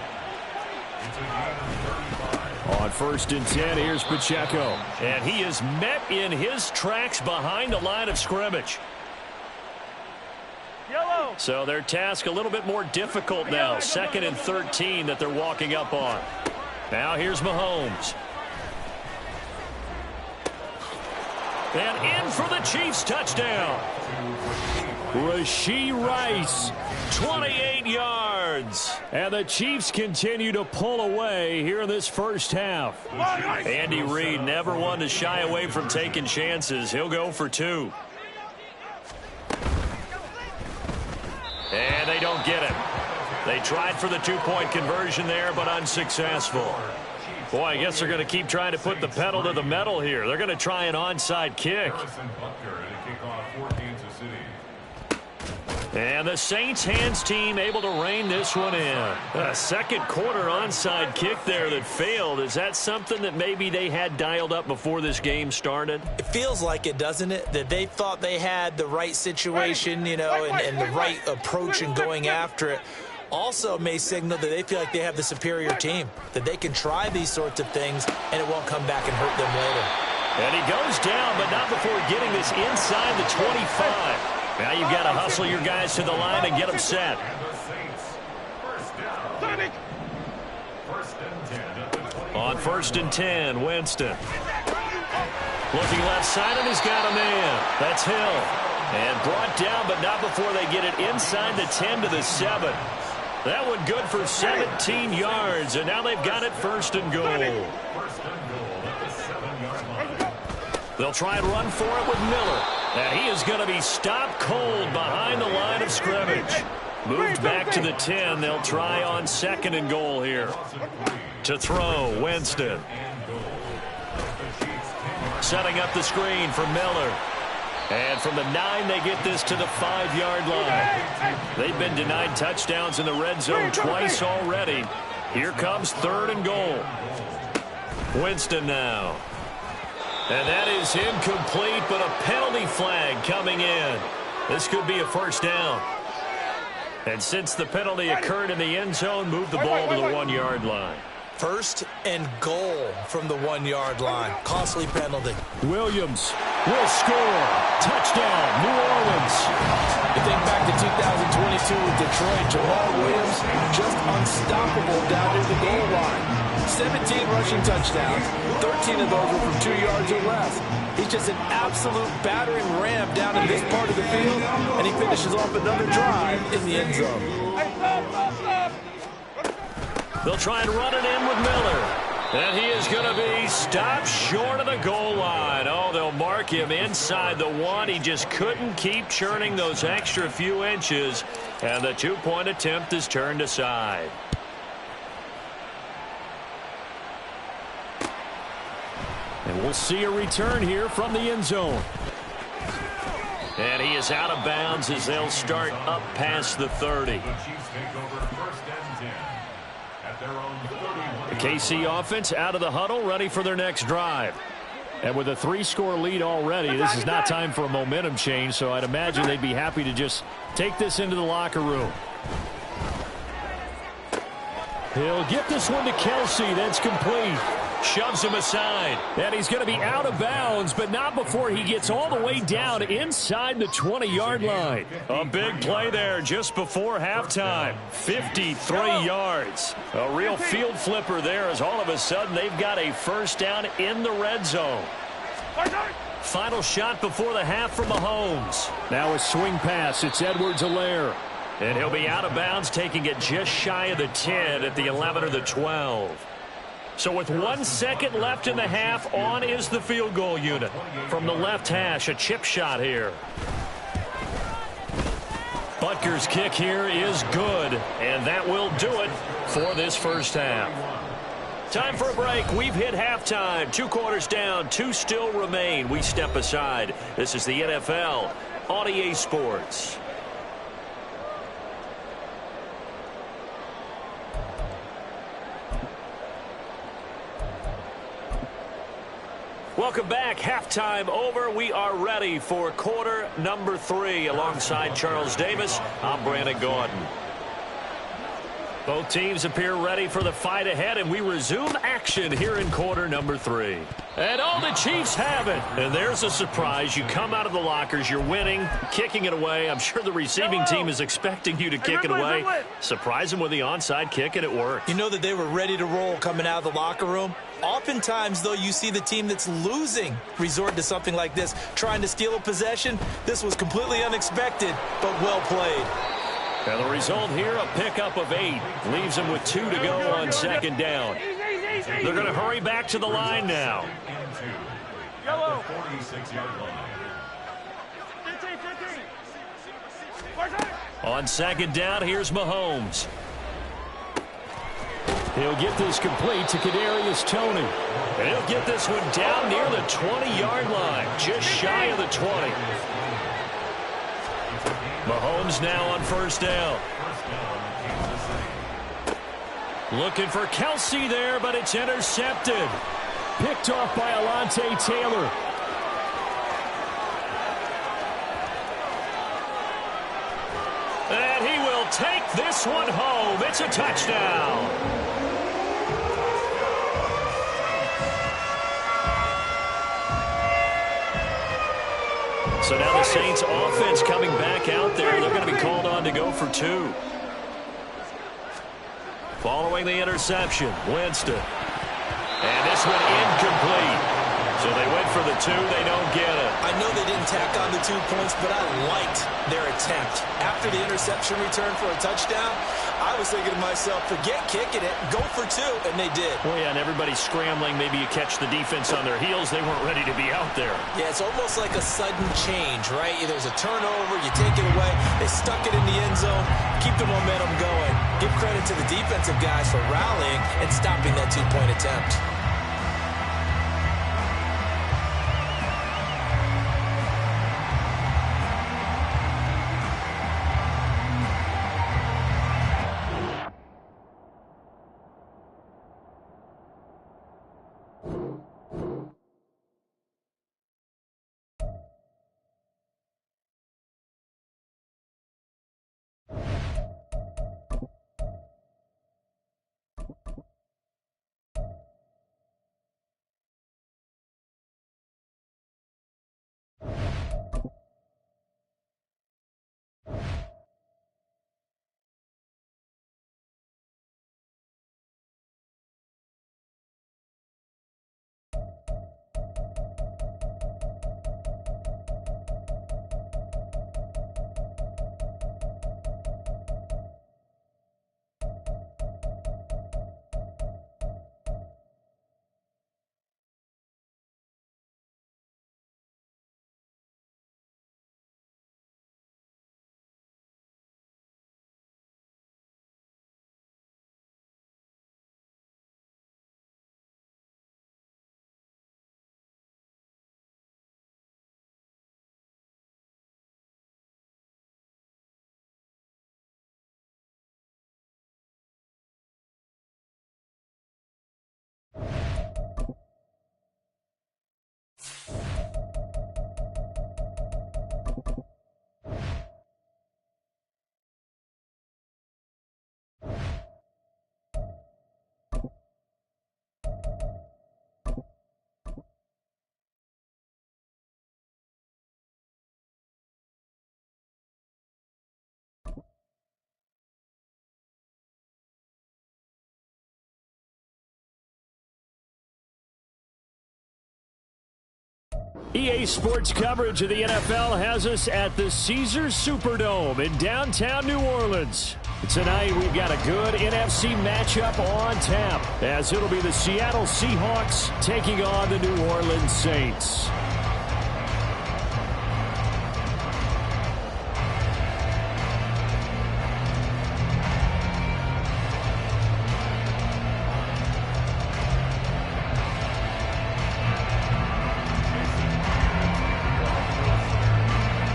On 1st and 10, here's Pacheco. And he is met in his tracks behind the line of scrimmage. So their task a little bit more difficult now. 2nd and 13 that they're walking up on. Now here's Mahomes. And in for the Chiefs touchdown. Rashee Rice, 28 yards. and the Chiefs continue to pull away here in this first half. Andy Reid never one to shy away from taking chances. He'll go for 2. And they don't get it. They tried for the 2-point conversion there, but unsuccessful. Boy, I guess they're going to keep trying to put the pedal to the metal here. They're going to try an onside kick. And the Saints hands team able to rein this one in. A second quarter onside kick there that failed. Is that something that maybe they had dialed up before this game started? It feels like it, doesn't it? That they thought they had the right situation, you know, and the right approach in going after it. Also may signal that they feel like they have the superior team, that they can try these sorts of things and it won't come back and hurt them later. And he goes down, but not before getting this inside the 25. Now you've got to hustle your guys to the line and get them set. On 1st and 10, Winston. Looking left side, and he's got a man. That's Hill. And brought down, but not before they get it inside the 10 to the 7. That one good for 17 yards, and now they've got it 1st and goal. They'll try and run for it with Miller. And he is going to be stopped cold behind the line of scrimmage. Moved back to the 10. They'll try on 2nd and goal here. To throw, Winston. Setting up the screen for Miller. And from the 9, they get this to the 5-yard line. They've been denied touchdowns in the red zone twice already. Here comes 3rd and goal. Winston now. And that is incomplete, but a penalty flag coming in. This could be a 1st down. And since the penalty occurred in the end zone, move the ball to the 1-yard line. 1st and goal from the 1-yard line. Costly penalty. Williams will score. Touchdown, New Orleans. You think back to 2022 with Detroit, Jamal Williams just unstoppable down near the goal line. 17 rushing touchdowns, 13 of those were from 2 yards or less. He's just an absolute battering ram down in this part of the field, and he finishes off another drive in the end zone. They'll try and run it in with Miller. And he is going to be stopped short of the goal line. Oh, they'll mark him inside the 1. He just couldn't keep churning those extra few inches, and the 2-point attempt is turned aside. And we'll see a return here from the end zone. And he is out of bounds as they'll start up past the 30. The KC offense out of the huddle, ready for their next drive. And with a 3-score lead already, this is not time for a momentum change, so I'd imagine they'd be happy to just take this into the locker room. He'll get this one to Kelsey. That's complete. Shoves him aside. And he's going to be out of bounds, but not before he gets all the way down inside the 20-yard line. A big play there just before halftime. 53 yards. A real field flipper there as all of a sudden they've got a 1st down in the red zone. Final shot before the half from Mahomes. Now a swing pass. It's Edwards-Helaire. And he'll be out of bounds, taking it just shy of the 10 at the 11 or the 12. So with 1 second left in the half, on is the field goal unit. From the left hash, a chip shot here. Butker's kick here is good, and that will do it for this first half. Time for a break. We've hit halftime. 2 quarters down, 2 still remain. We step aside. This is the NFL on EA Sports. Welcome back. Halftime over. We are ready for quarter number 3. Alongside Charles Davis, I'm Brandon Gordon. Both teams appear ready for the fight ahead, and we resume action here in quarter number 3. And the Chiefs have it. And there's a surprise. You come out of the lockers, you're winning, kicking it away. I'm sure the receiving team is expecting you to kick it away. Surprise them with the onside kick, and it worked. You know that they were ready to roll coming out of the locker room. Oftentimes, though, you see the team that's losing resort to something like this, trying to steal a possession. This was completely unexpected, but well played. And the result here, a pickup of 8. Leaves them with 2 to go on second down. They're going to hurry back to the line now. Yellow. 46-yard line. On second down, here's Mahomes. He'll get this complete to Kadarius Toney. And he'll get this one down near the 20-yard line, just shy of the 20. Mahomes now on first down. Looking for Kelsey there, but it's intercepted. Picked off by Alontae Taylor. And he will take this one home. It's a touchdown. So now the Saints offense coming back out there. They're going to be called on to go for 2. Following the interception, Winston. And this one incomplete. So they went for the 2. They don't get it. I know they didn't tack on the 2 points, but I liked their attempt. After the interception return for a touchdown, I was thinking to myself, forget kicking it, go for 2, and they did. Well, yeah, and everybody's scrambling. Maybe you catch the defense on their heels. They weren't ready to be out there. Yeah, it's almost like a sudden change, right? There's a turnover, you take it away, they stuck it in the end zone, keep the momentum going. Give credit to the defensive guys for rallying and stopping that 2-point attempt. EA Sports coverage of the NFL has us at the Caesars Superdome in downtown New Orleans. Tonight, we've got a good NFC matchup on tap, as it'll be the Seattle Seahawks taking on the New Orleans Saints.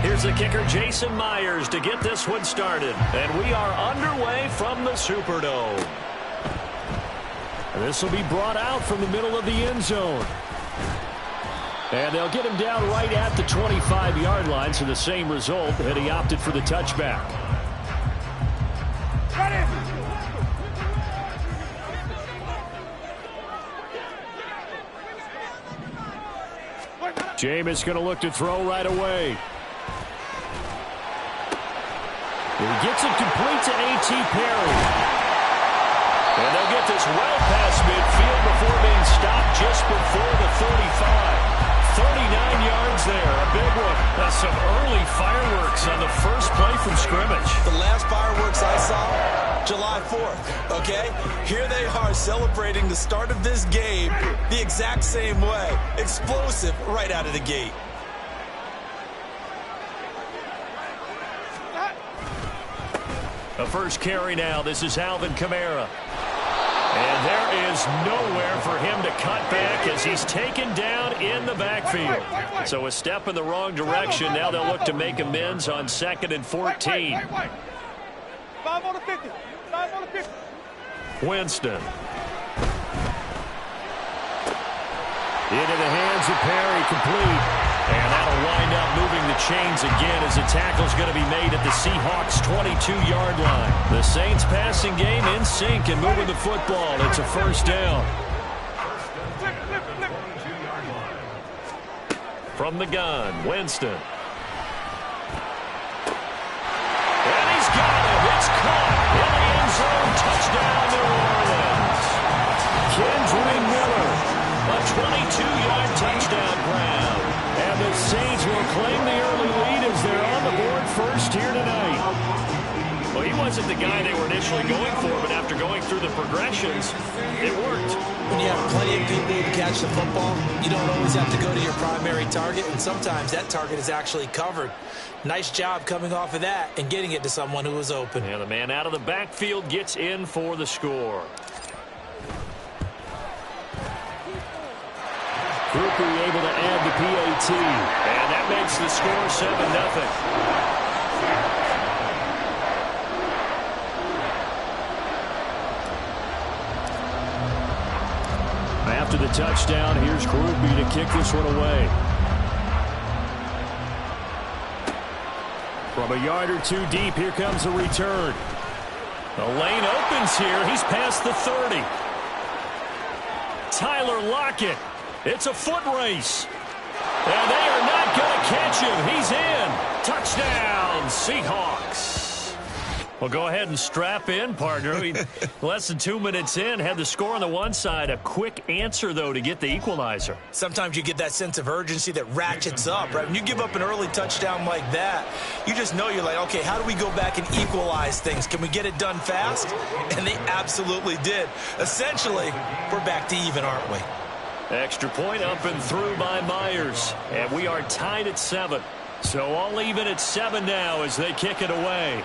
Here's the kicker, Jason Myers, to get this one started. And we are underway from the Superdome. This will be brought out from the middle of the end zone. And they'll get him down right at the 25-yard line, so the same result, and he opted for the touchback. Jameis going to look to throw right away. He gets it complete to A.T. Perry. And they'll get this well past midfield before being stopped just before the 35. 39 yards there, a big one. That's some early fireworks on the first play from scrimmage. The last fireworks I saw, July 4th, okay? Here they are celebrating the start of this game the exact same way. Explosive right out of the gate. A first carry now. This is Alvin Kamara. And there is nowhere for him to cut back as he's taken down in the backfield. So a step in the wrong direction. Now they'll look to make amends on 2nd and 14. 5 on the 50. 5 on the 50. Winston. Into the hands of Perry, complete. And that'll wind up moving the chains again as the tackle's going to be made at the Seahawks' 22-yard line. The Saints passing game in sync and moving the football. It's a first down. From the gun, Winston. And he's got it. It's caught in the end zone. Touchdown, New Orleans. Kendrick Miller, a 22-yard touchdown grab. And the Saints will claim the early lead as they're on the board first here tonight. Well, he wasn't the guy they were initially going for, but after going through the progressions, it worked. When you have plenty of people who catch the football, you don't always have to go to your primary target, and sometimes that target is actually covered. Nice job coming off of that and getting it to someone who was open. And the man out of the backfield gets in for the score. Cooper able to add the PAT. And that makes the score 7-0. After the touchdown, here's Groupie to kick this one away. From a yard or two deep, here comes a return. The lane opens here. He's past the 30. Tyler Lockett. It's a foot race. And they are not going to catch him. He's in. Touchdown, Seahawks. Well, go ahead and strap in, partner. Less than 2 minutes in, had the score on the one side. A quick answer, though, to get the equalizer. Sometimes you get that sense of urgency that ratchets up, right? When you give up an early touchdown like that, you just know you're like, okay, how do we go back and equalize things? Can we get it done fast? And they absolutely did. Essentially, we're back to even, aren't we? Extra point up and through by Myers. And we are tied at 7. So all even at 7 now as they kick it away.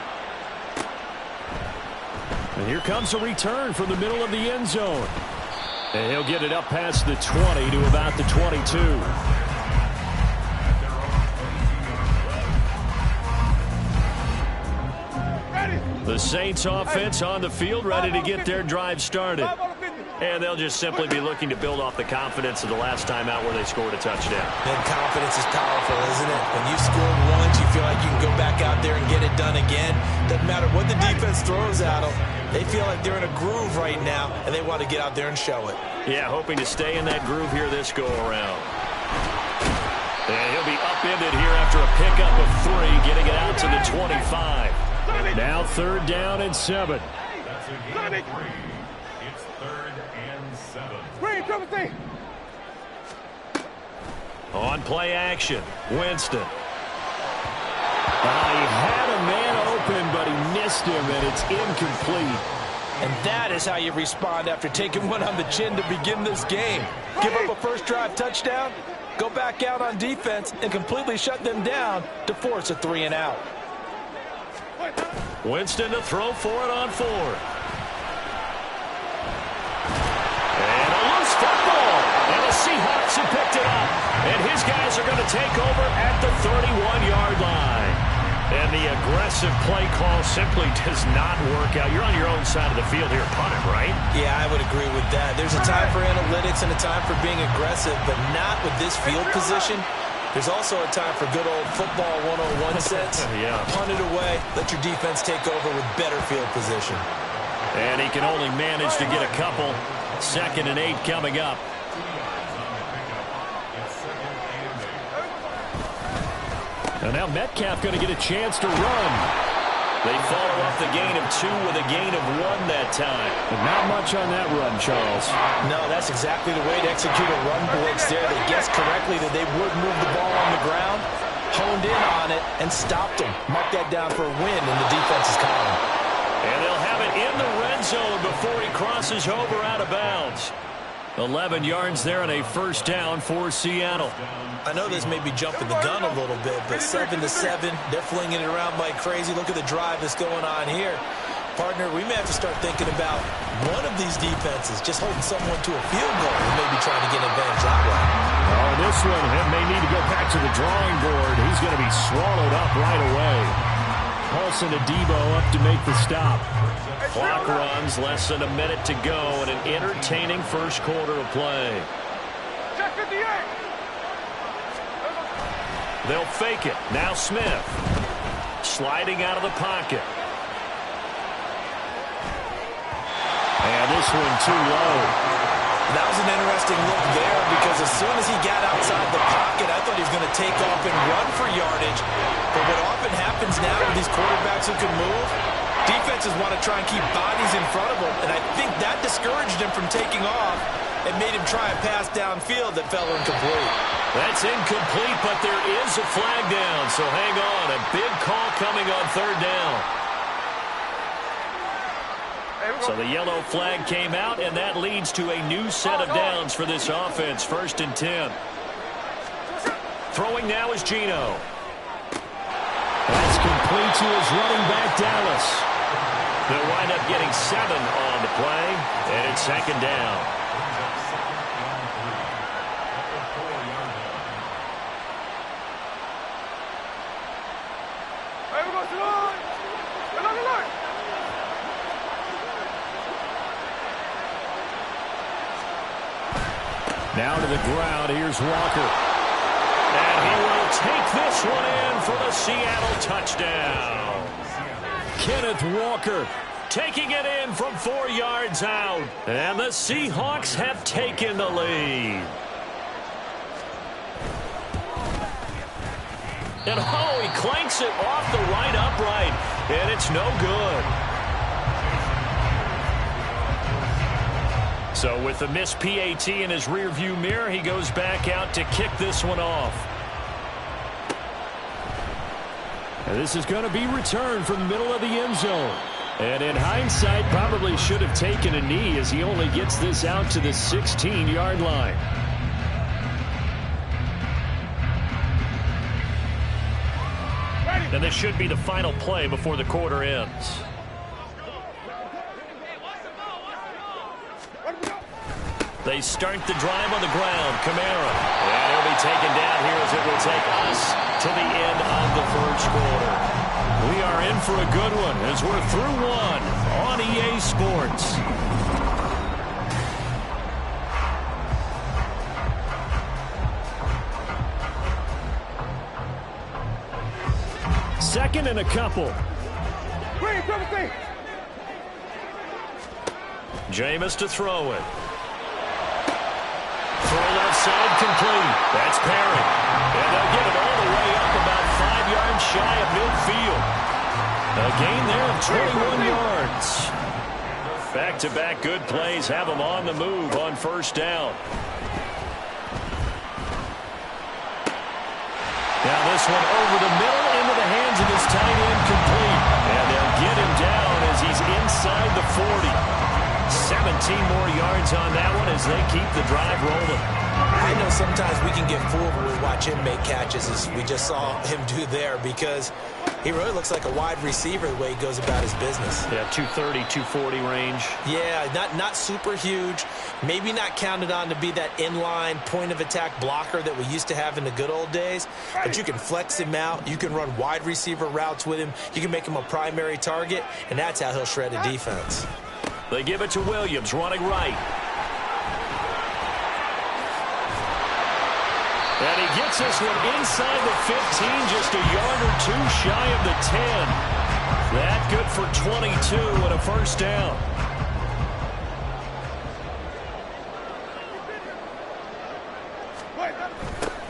And here comes a return from the middle of the end zone. And he'll get it up past the 20 to about the 22. The Saints offense on the field, ready to get their drive started. And they'll just simply be looking to build off the confidence of the last time out where they scored a touchdown. And confidence is powerful, isn't it? When you scored once, you feel like you can go back out there and get it done again. Doesn't matter what the defense throws at them. They feel like they're in a groove right now, and they want to get out there and show it. Yeah, hoping to stay in that groove here this go-around. And he'll be upended here after a pickup of 3, getting it out to the 25. Now 3rd down and 7. That's a gain of 3. It's 3rd and 7. Green, triple T. On play action, Winston. He had a man open, but he missed him, and it's incomplete. And that is how you respond after taking one on the chin to begin this game. Give up a first drive touchdown, go back out on defense, and completely shut them down to force a 3-and-out. Winston to throw for it on 4th. And a loose football. And the Seahawks have picked it up. And his guys are going to take over at the 31-yard line. And the aggressive play call simply does not work out. You're on your own side of the field here. Punt it, right? Yeah, I would agree with that. There's a time for analytics and a time for being aggressive, but not with this field position. There's also a time for good old football 101 sense. Yeah. Punt it away. Let your defense take over with better field position. And he can only manage to get a couple. 2nd and 8 coming up. And now Metcalf going to get a chance to run. They follow up the gain of 2 with a gain of 1 that time. But not much on that run, Charles. No, that's exactly the way to execute a run blitz there. They guessed correctly that they would move the ball on the ground, honed in on it, and stopped them. Mark that down for a win in the defense's column. And they'll have it in the red zone before he crosses over out of bounds. 11 yards there and a first down for Seattle. I know this may be jumping the gun a little bit, but 7-7, they're flinging it around like crazy. Look at the drive that's going on here. Partner, we may have to start thinking about one of these defenses just holding someone to a field goal and maybe trying to get an advantage that way. Oh, this one may need to go back to the drawing board. He's going to be swallowed up right away. Paulson to Debo up to make the stop. Clock runs, less than a minute to go, and an entertaining first quarter of play. Check 58. They'll fake it. Now Smith. Sliding out of the pocket. And this one too low. That was an interesting look there because as soon as he got outside the pocket, I thought he was going to take off and run for yardage. But what often happens now with these quarterbacks who can move, defenses want to try and keep bodies in front of them, and I think that discouraged him from taking off and made him try a pass downfield that fell incomplete. That's incomplete, but there is a flag down, so hang on. A big call coming on 3rd down. So the yellow flag came out, and that leads to a new set of downs for this offense. 1st and 10. Throwing now is Geno. That's complete to his running back, Dallas. They'll wind up getting 7 on the play, and it's 2nd down. Now to the ground. Here's Walker. And he will take this one in for the Seattle touchdown. Kenneth Walker taking it in from 4 yards out. And the Seahawks have taken the lead. And oh, he clanks it off the right upright. And it's no good. So with the missed PAT in his rearview mirror, he goes back out to kick this one off. And this is going to be returned from the middle of the end zone. And in hindsight, probably should have taken a knee as he only gets this out to the 16-yard line. And this should be the final play before the quarter ends. They start the drive on the ground. Kamara. And he'll be taken down here as it will take us to the end of the first quarter. We are in for a good one as we're through one on EA Sports. Second and a couple. Jameis to throw it. Throw left side complete. That's Perry. And they'll get it all the way up about 5 yards shy of midfield. A gain there of 21 yards. Back-to-back good plays have them on the move on 1st down. Now this one over the middle into the hands of his tight end, complete. And they'll get him down as he's inside the 40. 17 more yards on that one as they keep the drive rolling. I know sometimes we can get fooled when we watch him make catches, as we just saw him do there, because he really looks like a wide receiver the way he goes about his business. Yeah, 230, 240 range. Yeah, not super huge. Maybe not counted on to be that inline point-of-attack blocker that we used to have in the good old days. But you can flex him out. You can run wide receiver routes with him. You can make him a primary target, and that's how he'll shred a defense. They give it to Williams, running right. And he gets this one inside the 15, just a yard or two shy of the 10. That good for 22 and a first down.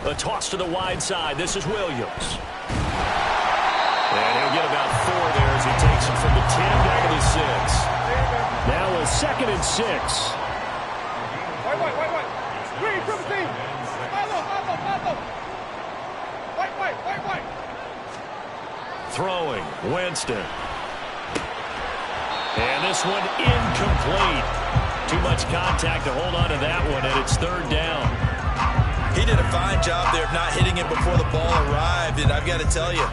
A toss to the wide side. This is Williams. And he'll get about 4 there as he takes him from the 10 down to the 6. Now a 2nd and 6. White. Green, 17. White. Throwing, Winston. And this one incomplete. Too much contact to hold on to that one, and it's 3rd down. He did a fine job there of not hitting it before the ball arrived, and I've got to tell you,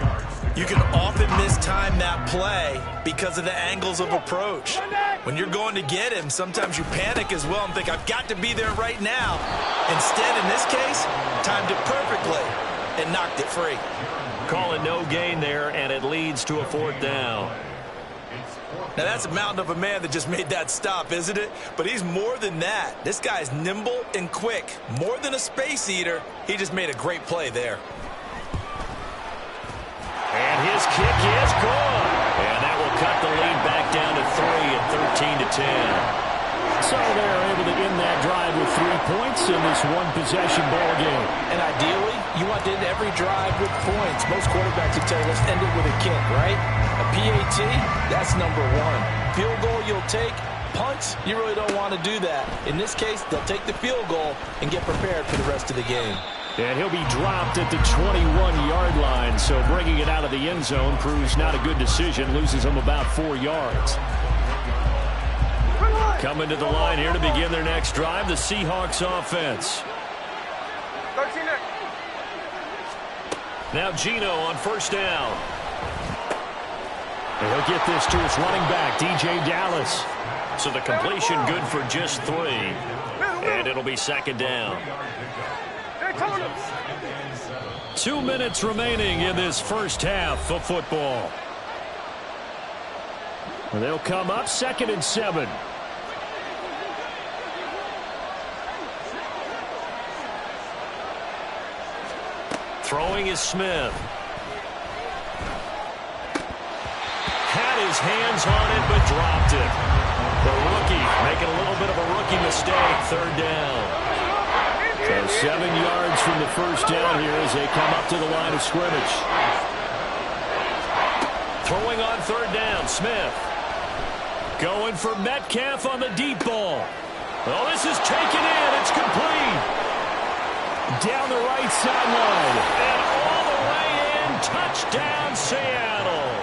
you can often mistime that play because of the angles of approach. When you're going to get him, sometimes you panic as well and think, I've got to be there right now. Instead, in this case, timed it perfectly and knocked it free. Call it no gain there, and it leads to a 4th down. Now, that's a mountain of a man that just made that stop, isn't it? But he's more than that. This guy's nimble and quick. More than a space eater, he just made a great play there. And his kick is good. And that will cut the lead back down to 3 at 13-10. So they're able to end that drive with 3 points in this one-possession ball game. And ideally, you want to end every drive with points. Most quarterbacks would tell you, let's end it with a kick, right? A PAT, that's number 1. Field goal you'll take. Punts, you really don't want to do that. In this case, they'll take the field goal and get prepared for the rest of the game. And he'll be dropped at the 21-yard line, so bringing it out of the end zone proves not a good decision, loses him about 4 yards. Coming to the line here to begin their next drive, the Seahawks offense. 13 next. Now Geno on 1st down. And he'll get this to his running back, DJ Dallas. So the completion good for just 3. And it'll be 2nd down. 2 minutes remaining in this first half of football. And they'll come up 2nd and 7. Throwing is Smith. Had his hands on it, but dropped it. The rookie making a little bit of a rookie mistake. 3rd down. So 7 yards from the first down here as they come up to the line of scrimmage. Throwing on 3rd down, Smith. Going for Metcalf on the deep ball. Oh, this is taken in. It's complete. Down the right sideline. And all the way in. Touchdown, Seattle.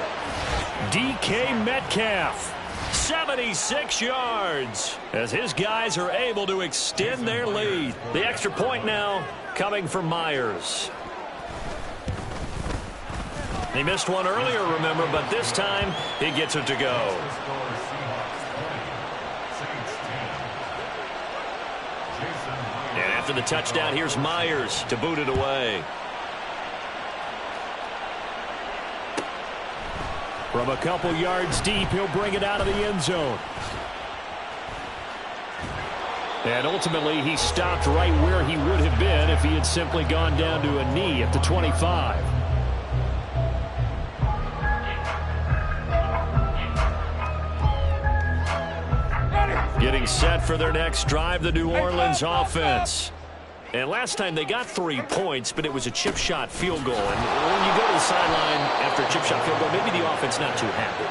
DK Metcalf. 76 yards as his guys are able to extend their lead. The extra point now coming from Myers. He missed one earlier, remember, but this time he gets it to go. And after the touchdown, here's Myers to boot it away. From a couple yards deep, he'll bring it out of the end zone. And ultimately, he stopped right where he would have been if he had simply gone down to a knee at the 25. Getting set for their next drive, the New Orleans offense. And last time they got 3 points, but it was a chip shot field goal. And when you go to the sideline after a chip shot field goal, maybe the offense not too happy.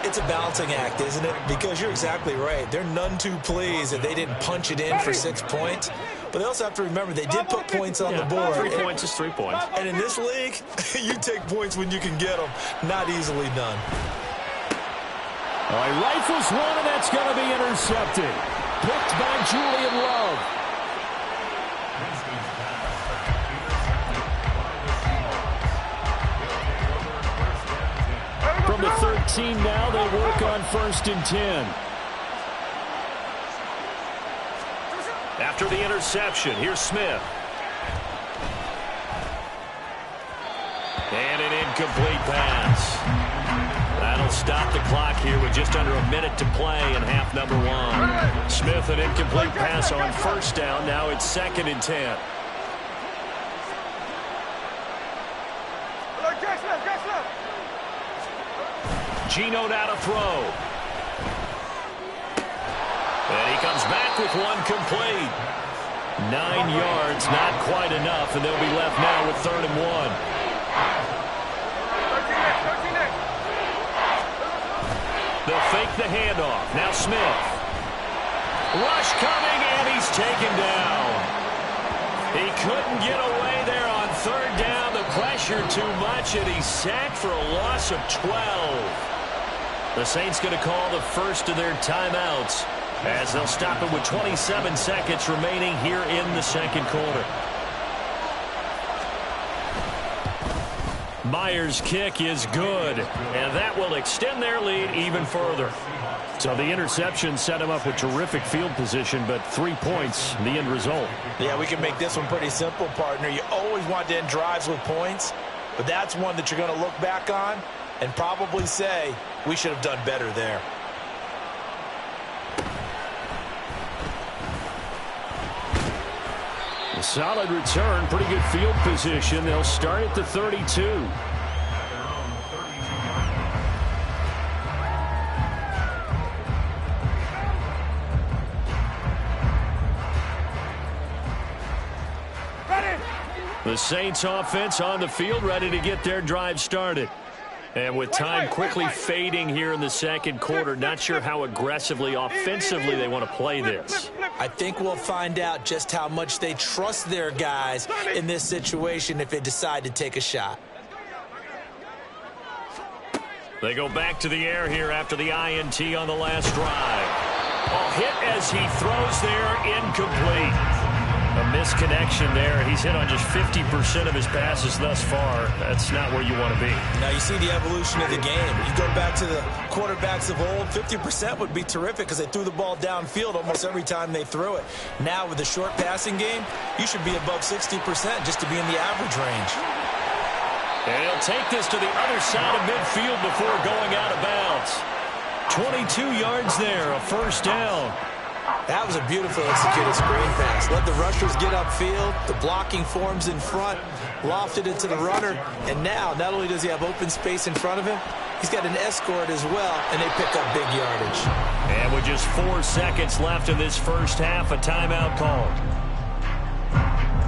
It's a balancing act, isn't it? Because you're exactly right. They're none too pleased that they didn't punch it in for 6 points. But they also have to remember they did put points on the board. 3 points is 3 points. And in this league, you take points when you can get them. Not easily done. All right, rifles one, and that's going to be intercepted. Picked by Julian Love. From the 13 now, they work on 1st and 10. After the interception, here's Smith. And an incomplete pass. That'll stop the clock here with just under a minute to play in half number 1. Smith, an incomplete pass on 1st down. Now it's 2nd and 10. Gino now to throw. And he comes back with one complete. 9 yards, not quite enough, and they'll be left now with 3rd and 1. They'll fake the handoff. Now Smith. Rush coming, and he's taken down. He couldn't get away there on 3rd down. The pressure too much, and he's sacked for a loss of 12. The Saints going to call the first of their timeouts as they'll stop it with 27 seconds remaining here in the 2nd quarter. Myers' kick is good, and that will extend their lead even further. So the interception set him up with terrific field position, but 3 points, the end result. Yeah, we can make this one pretty simple, partner. You always want to end drives with points, but that's one that you're going to look back on and probably say, we should have done better there. A solid return, pretty good field position. They'll start at the 32. The Saints offense on the field, ready to get their drive started. And with time quickly fading here in the 2nd quarter, not sure how aggressively, offensively they want to play this. I think we'll find out just how much they trust their guys in this situation if they decide to take a shot. They go back to the air here after the INT on the last drive. A hit as he throws there, incomplete. A misconnection there. He's hit on just 50% of his passes thus far. That's not where you want to be. Now you see the evolution of the game. You go back to the quarterbacks of old, 50% would be terrific because they threw the ball downfield almost every time they threw it. Now with the short passing game, you should be above 60% just to be in the average range. And he'll take this to the other side of midfield before going out of bounds. 22 yards there, a 1st down. That was a beautiful executed screen pass. Let the rushers get upfield. The blocking forms in front. Lofted it to the runner. And now, not only does he have open space in front of him, he's got an escort as well, and they pick up big yardage. And with just 4 seconds left in this 1st half, a timeout called.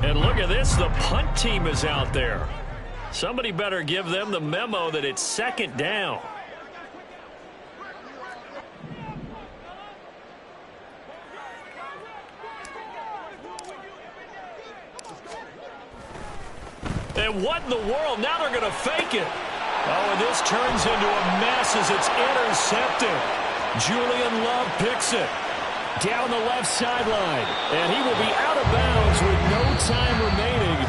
And look at this. The punt team is out there. Somebody better give them the memo that it's 2nd down. And what in the world? Now they're going to fake it. Oh, and this turns into a mess as it's intercepted. Julian Love picks it down the left sideline. And he will be out of bounds with no time remaining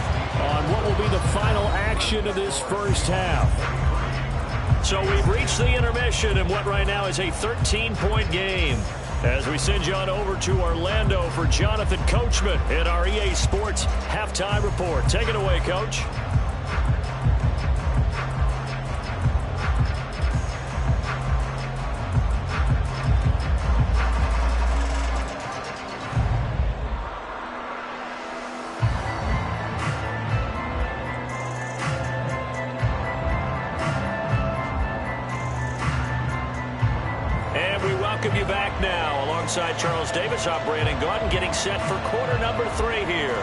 on what will be the final action of this 1st half. So we've reached the intermission in what right now is a 13-point game. As we send you on over to Orlando for Jonathan Coachman in our EA Sports Halftime Report. Take it away, Coach. Welcome you back now. Alongside Charles Davis, I'm Brandon Gordon, getting set for quarter number 3 here.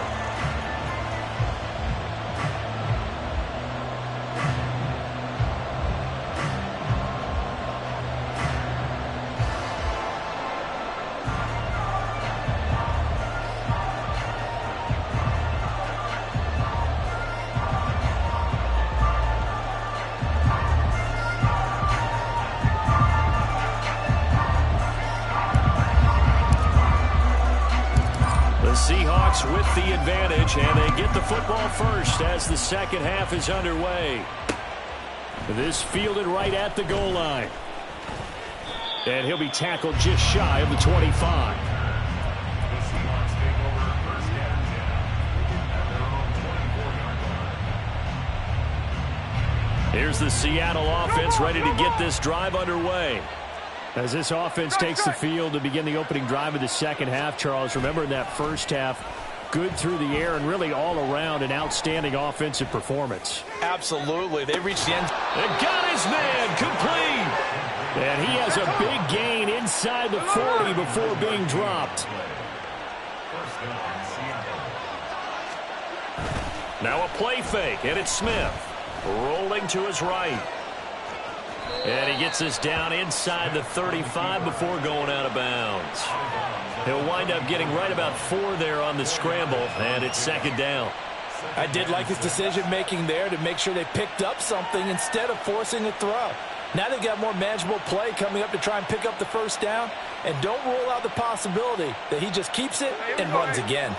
advantage, and they get the football first as the second half is underway. This fielded right at the goal line. And he'll be tackled just shy of the 25. Here's the Seattle offense ready to get this drive underway. As this offense takes the field to begin the opening drive of the second half, Charles, remember in that first half, good through the air and really all around an outstanding offensive performance. Absolutely. They reached the end. And got his man complete. And he has a big gain inside the 40 before being dropped. Now a play fake, and it's Smith. Rolling to his right. And he gets this down inside the 35 before going out of bounds. He'll wind up getting right about 4 there on the scramble, and it's second down. I did like his decision-making there to make sure they picked up something instead of forcing a throw. Now they've got more manageable play coming up to try and pick up the first down, and don't rule out the possibility that he just keeps it and runs again.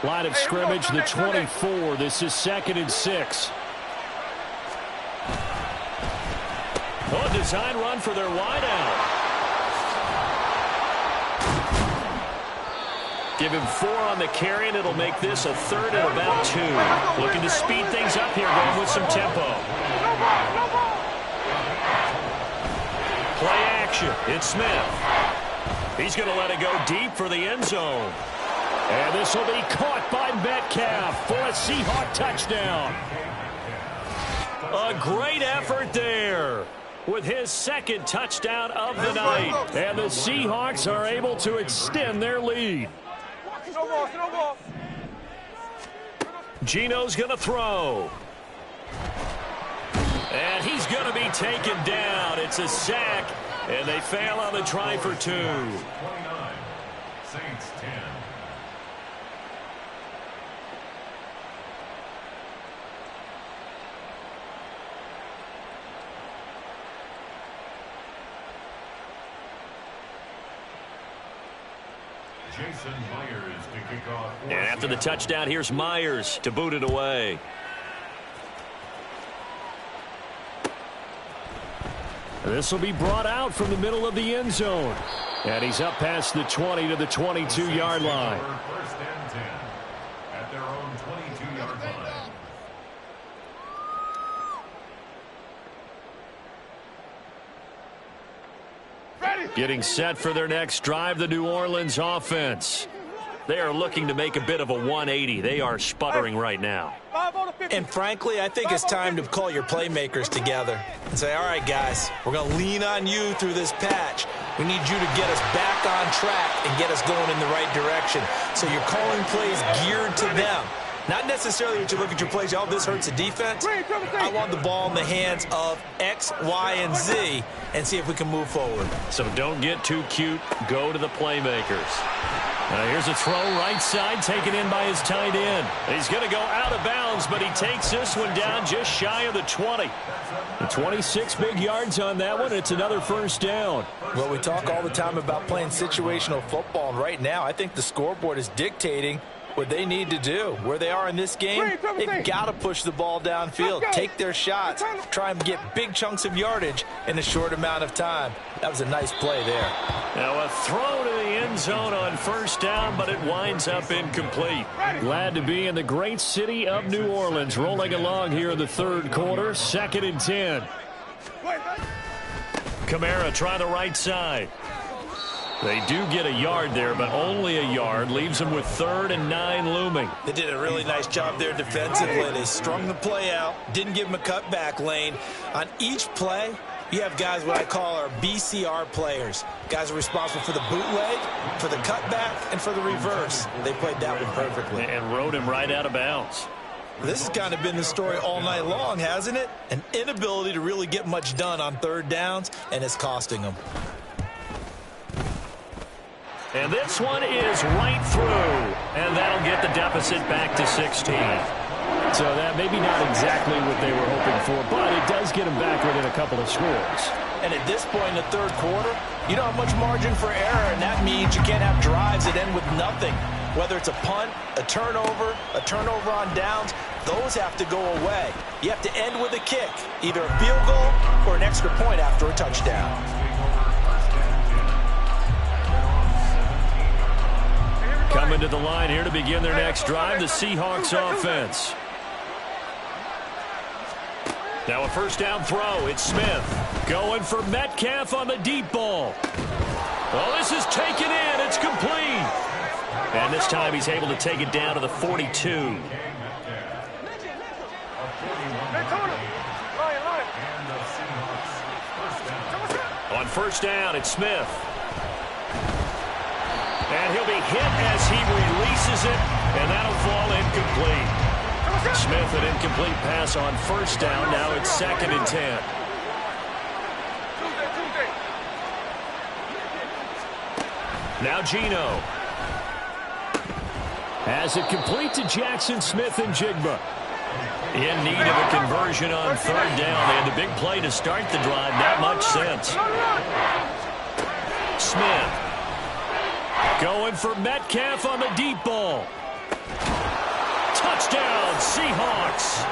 Line of scrimmage, the 24. This is 2nd and 6. Oh, design run for their wideout. Give him 4 on the carry, and it'll make this a 3rd and about 2. Looking to speed things up here, going with some tempo. Play action. It's Smith. He's going to let it go deep for the end zone. And this will be caught by Metcalf for a Seahawk touchdown. A great effort there with his 2nd touchdown of the night. And the Seahawks are able to extend their lead. Geno's going to throw. And he's going to be taken down. It's a sack, and they fail on the try for 2. 29, Saints 10. Jason Myers to kick off. And after the touchdown, here's Myers to boot it away. This will be brought out from the middle of the end zone. And he's up past the 20 to the 22-yard line. First and 10 at their own 22-yard line. Getting set for their next drive, the New Orleans offense. They are looking to make a bit of a 180. They are sputtering right now. And frankly, I think it's time to call your playmakers together and say, all right, guys, we're going to lean on you through this patch. We need you to get us back on track and get us going in the right direction. So you're calling plays geared to them. Not necessarily that you look at your plays, oh, this hurts the defense. I want the ball in the hands of X, Y, and Z and see if we can move forward. So don't get too cute. Go to the playmakers. Here's a throw right side taken in by his tight end. He's going to go out of bounds, but he takes this one down just shy of the 20. The 26 big yards on that one. It's another first down. Well, we talk all the time about playing situational football, and right now I think the scoreboard is dictating what they need to do. Where they are in this game, they've got to push the ball downfield, take their shots, try and get big chunks of yardage in a short amount of time. That was a nice play there. Now a throw to the end zone on first down, but it winds up incomplete. Glad to be in the great city of New Orleans, rolling along here in the third quarter, 2nd and 10. Kamara try the right side. They do get a yard there, but only a yard. Leaves them with 3rd and 9 looming. They did a really nice job there defensively. They strung the play out, didn't give them a cutback lane. On each play, you have guys what I call our BCR players. Guys are responsible for the bootleg, for the cutback, and for the reverse. They played that one perfectly. And rode him right out of bounds. This has kind of been the story all night long, hasn't it? An inability to really get much done on third downs, and it's costing them. And this one is right through. And that'll get the deficit back to 16. So that maybe not exactly what they were hoping for, but it does get them back within a couple of scores. And at this point in the third quarter, you don't have much margin for error, and that means you can't have drives that end with nothing. Whether it's a punt, a turnover on downs, those have to go away. You have to end with a kick, either a field goal or an extra point after a touchdown. Coming to the line here to begin their next drive, the Seahawks offense. Now a first down throw. It's Smith going for Metcalf on the deep ball. Oh, this is taken in. It's complete. And this time he's able to take it down to the 42. On first down, it's Smith. And he'll be hit as he releases it, and that'll fall incomplete. Smith, an incomplete pass on first down. Now it's 2nd and 10. Now Geno. Has it complete to Jackson Smith and Jigba. In need of a conversion on third down. They had the big play to start the drive. Not much sense. Smith. Going for Metcalf on the deep ball. Touchdown, Seahawks.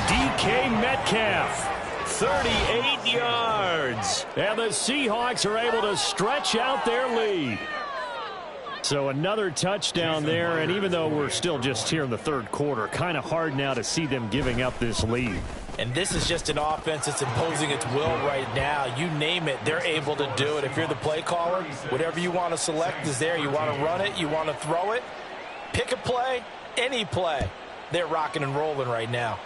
DK Metcalf. 38 yards. And the Seahawks are able to stretch out their lead. So another touchdown there, and even though we're still just here in the third quarter, kind of hard now to see them giving up this lead. And this is just an offense that's imposing its will right now. You name it, they're able to do it. If you're the play caller, whatever you want to select is there. You want to run it, you want to throw it, pick a play, any play. They're rocking and rolling right now.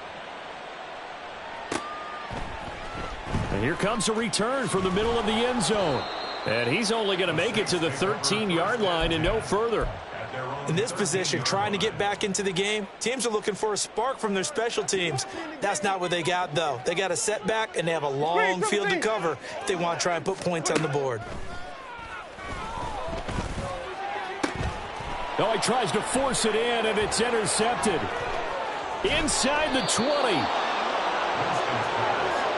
And here comes a return from the middle of the end zone. And he's only going to make it to the 13-yard line and no further. In this position, trying to get back into the game, teams are looking for a spark from their special teams. That's not what they got, though. They got a setback, and they have a long field to cover if they want to try and put points on the board. Oh, he tries to force it in, and it's intercepted. Inside the 20.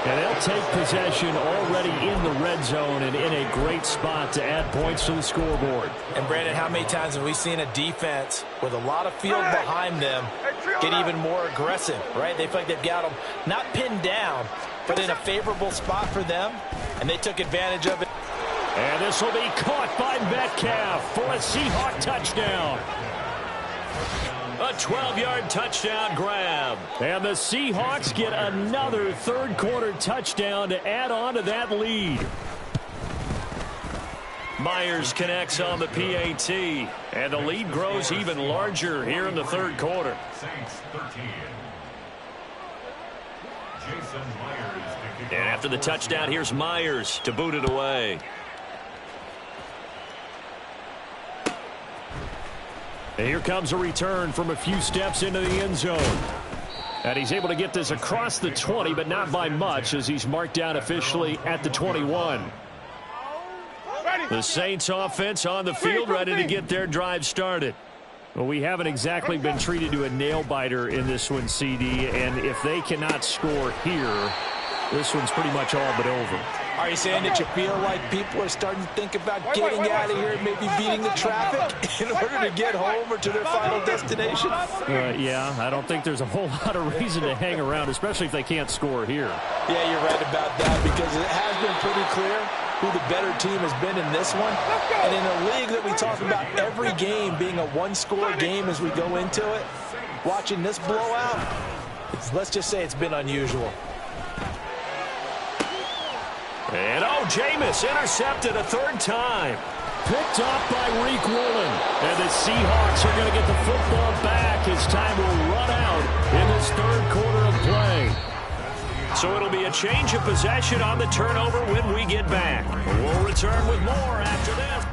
And they'll take possession already in the red zone and in a great spot to add points to the scoreboard. And, Brandon, how many times have we seen a defense with a lot of field behind them get even more aggressive, right? They feel like they've got them not pinned down, but in a favorable spot for them, and they took advantage of it. And this will be caught by Metcalf for a Seahawk touchdown. A 12-yard touchdown grab. And the Seahawks get another third-quarter touchdown to add on to that lead. Myers connects on the PAT, and the lead grows even larger here in the third quarter. And after the touchdown, here's Myers to boot it away. And here comes a return from a few steps into the end zone. And he's able to get this across the 20, but not by much, as he's marked down officially at the 21. The Saints offense on the field, ready to get their drive started. Well, we haven't exactly been treated to a nail-biter in this one, CD, and if they cannot score here, this one's pretty much all but over. Are you saying that you feel like people are starting to think about getting out of here and maybe beating the traffic in order to get home or to their final destination? Yeah, I don't think there's a whole lot of reason to hang around, especially if they can't score here. Yeah, you're right about that, because it has been pretty clear who the better team has been in this one. And in a league that we talk about every game being a one-score game as we go into it, watching this blowout, let's just say it's been unusual. And, Jameis intercepted a third time. Picked off by Reek Woolen. And the Seahawks are going to get the football back as time will run out in this third quarter of play. So it'll be a change of possession on the turnover when we get back. We'll return with more after this.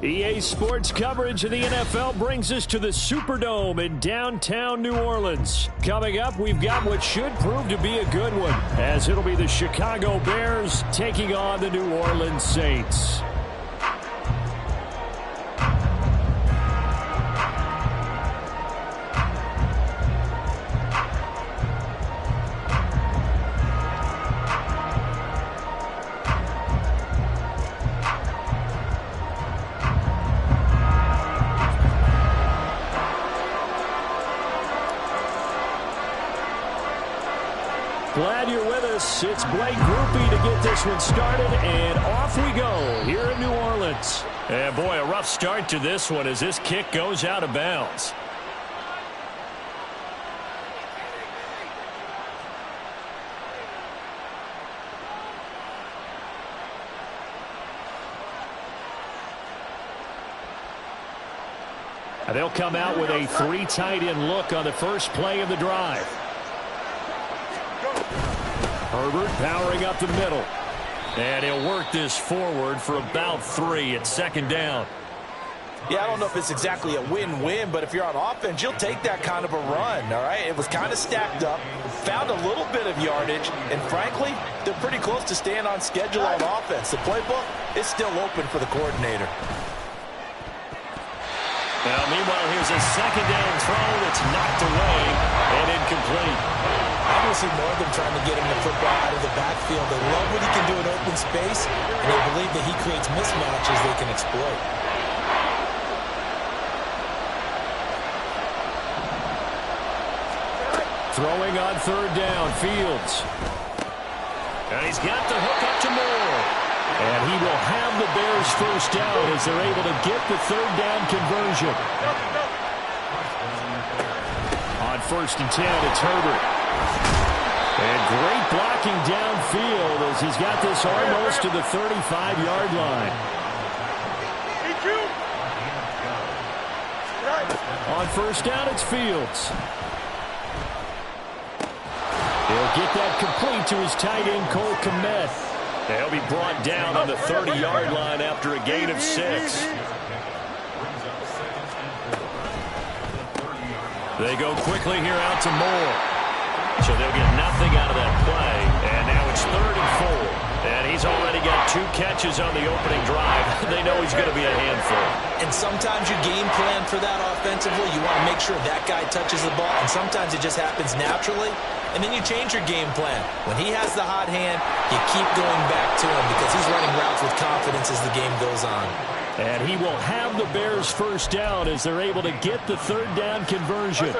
EA Sports coverage of the NFL brings us to the Superdome in downtown New Orleans. Coming up, we've got what should prove to be a good one, as it'll be the Chicago Bears taking on the New Orleans Saints. Glad you're with us. It's Blake Groupie to get this one started, and off we go here in New Orleans. And boy, a rough start to this one as this kick goes out of bounds. They'll come out with a three tight end look on the first play of the drive. Herbert powering up the middle. And he'll work this forward for about 3 at second down. Yeah, I don't know if it's exactly a win-win, but if you're on offense, you'll take that kind of a run, all right? It was kind of stacked up, found a little bit of yardage, and frankly, they're pretty close to staying on schedule on offense. The playbook is still open for the coordinator. Now, meanwhile, here's a second down throw that's knocked away and incomplete. I'm going to see more of them trying to get him the football out of the backfield. They love what he can do in open space, and they believe that he creates mismatches they can exploit. Throwing on third down, Fields. And he's got the hook up to Moore. And he will have the Bears first down as they're able to get the third down conversion. On 1st and 10, it's Herbert. And great blocking downfield as he's got this almost to the 35-yard line. On 1st down, it's Fields. He'll get that complete to his tight end, Cole Kmet. They'll be brought down on the 30-yard line after a gain of 6. They go quickly here out to Moore. So they'll get nothing out of that play. And now it's 3rd and 4. And he's already got 2 catches on the opening drive. They know he's going to be a handful. And sometimes you game plan for that offensively. You want to make sure that guy touches the ball. And sometimes it just happens naturally. And then you change your game plan. When he has the hot hand, you keep going back to him because he's running routes with confidence as the game goes on. And he will have the Bears first down as they're able to get the third down conversion.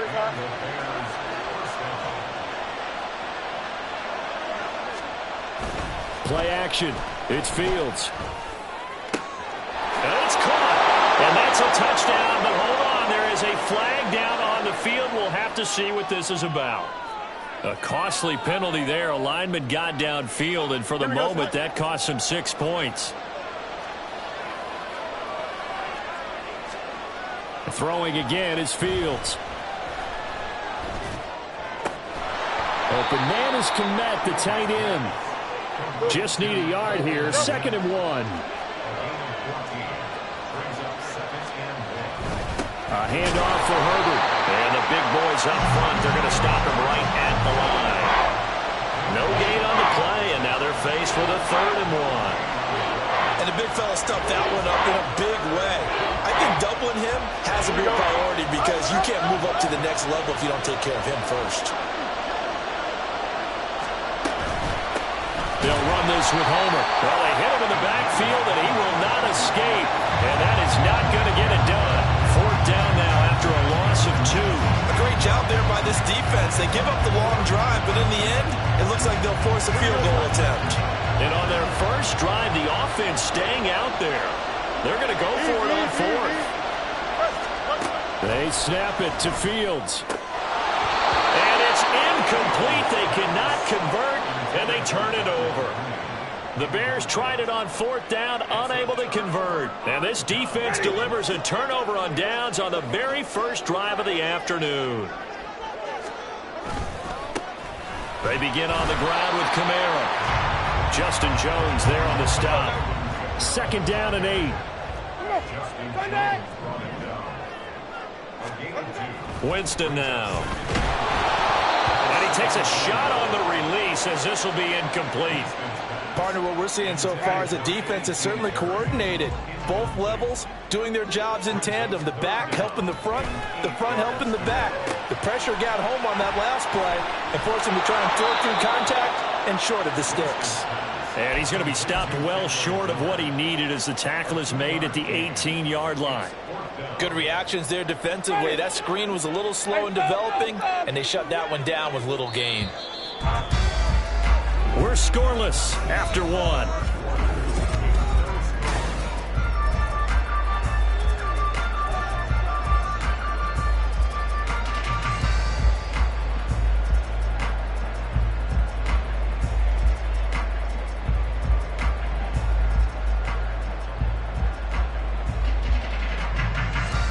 Play action. It's Fields. And it's caught. And that's a touchdown, but hold on. There is a flag down on the field. We'll have to see what this is about. A costly penalty there. A lineman got downfield, and for the moment, that cost him 6 points. Throwing again is Fields. Open man is Kmet, the tight end. Just need a yard here. 2nd and 1. A handoff for Herbert. And the big boys up front, they're going to stop him right at the line. No gain on the play, and now they're faced with a 3rd and 1. And the big fella stuffed that one up in a big way. I think doubling him has to be a priority because you can't move up to the next level if you don't take care of him first. They'll run this with Homer. Well, they hit him in the backfield, and he will not escape. And that is not going to get it done. 4th down now after a loss of 2. A great job there by this defense. They give up the long drive, but in the end, it looks like they'll force a field goal attempt. And on their first drive, the offense staying out there. They're going to go for it on 4th. They snap it to Fields. And it's incomplete. They cannot convert, and they turn it over. The Bears tried it on 4th down, unable to convert. And this defense delivers a turnover on downs on the very first drive of the afternoon. They begin on the ground with Kamara. Justin Jones there on the stop. 2nd down and 8. Winston now. And he takes a shot on the release as this will be incomplete. Partner, what we're seeing so far is the defense is certainly coordinated. Both levels doing their jobs in tandem. The back helping the front helping the back. The pressure got home on that last play and forced him to try and throw through contact and short of the sticks. And he's going to be stopped well short of what he needed as the tackle is made at the 18-yard line. Good reactions there defensively. That screen was a little slow in developing, and they shut that one down with little gain. We're scoreless after 1.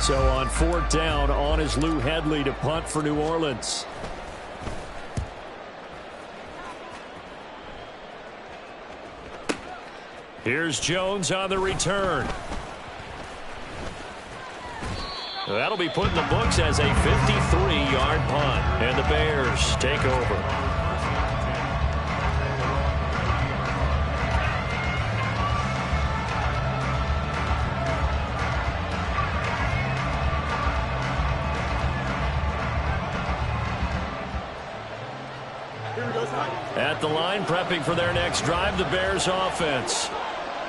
So on 4th down, on is Lou Hedley to punt for New Orleans. Here's Jones on the return. That'll be put in the books as a 53-yard punt. And the Bears take over. At the line, prepping for their next drive, the Bears offense.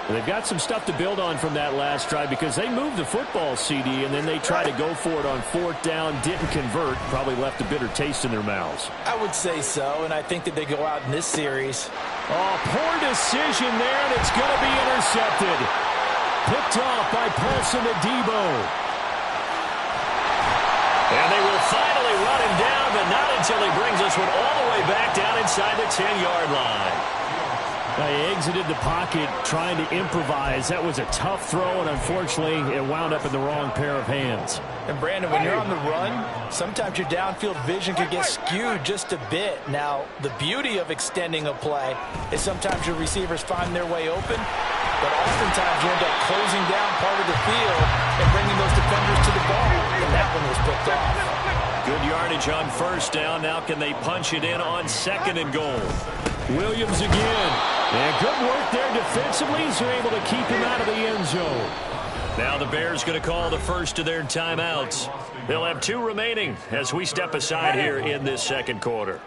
They've got some stuff to build on from that last drive because they moved the football, CD, and then they tried to go for it on 4th down, didn't convert, probably left a bitter taste in their mouths. I would say so, and I think that they go out in this series. Oh, poor decision there, and it's going to be intercepted. Picked off by Paulson Adebo. And they will finally run him down, but not until he brings us one all the way back down inside the 10-yard line. They exited the pocket trying to improvise. That was a tough throw, and unfortunately, it wound up in the wrong pair of hands. And, Brandon, when you're on the run, sometimes your downfield vision can get skewed just a bit. Now, the beauty of extending a play is sometimes your receivers find their way open, but oftentimes you end up closing down part of the field and bringing those defenders to the ball. And that one was picked off. Good yardage on 1st down. Now can they punch it in on 2nd and goal? Williams again. And good work there defensively, so they're able to keep him out of the end zone. Now the Bears going to call the first of their timeouts. They'll have 2 remaining as we step aside here in this 2nd quarter.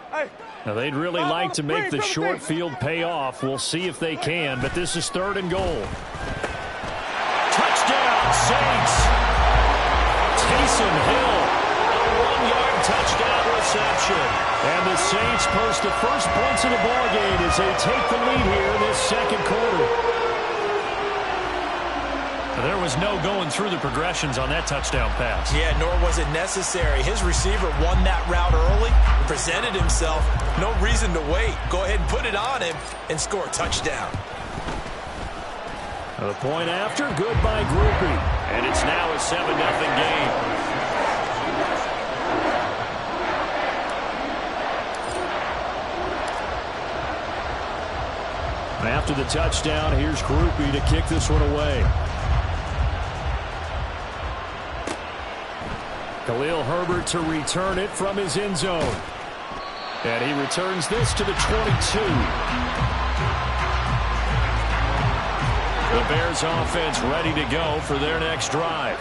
Now they'd really like to make the short field pay off. We'll see if they can, but this is 3rd and goal. Touchdown, Saints! Taysom Hill, a 1-yard touchdown reception. And the Saints post the first points of the ballgame as they take the lead here in this 2nd quarter. There was no going through the progressions on that touchdown pass. Yeah, nor was it necessary. His receiver won that route early, presented himself. No reason to wait. Go ahead and put it on him and score a touchdown. A point after, good by Groupie. And it's now a 7-0 game. After the touchdown, here's Groupie to kick this one away. Khalil Herbert to return it from his end zone. And he returns this to the 22. The Bears offense ready to go for their next drive.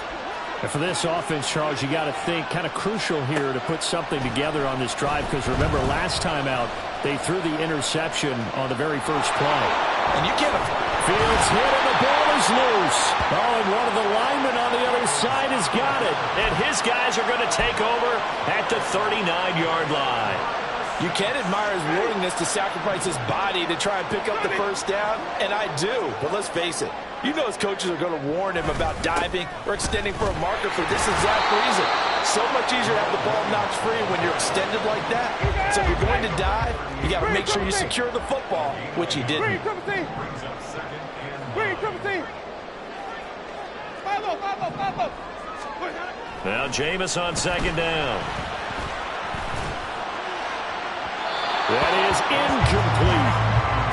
And for this offense, Charles, you got to think kind of crucial here to put something together on this drive, because remember last time out they threw the interception on the very first play. And you get him. Fields hit and the ball is loose. Oh, and one of the linemen on the other side has got it. And his guys are going to take over at the 39-yard line. You can admire his willingness to sacrifice his body to try and pick up the first down, and I do. But let's face it, you know his coaches are going to warn him about diving or extending for a marker for this exact reason. So much easier to have the ball knocked free when you're extended like that. So if you're going to dive, you got to make sure you secure the football, which he didn't. Now Jameis on second down. That is incomplete.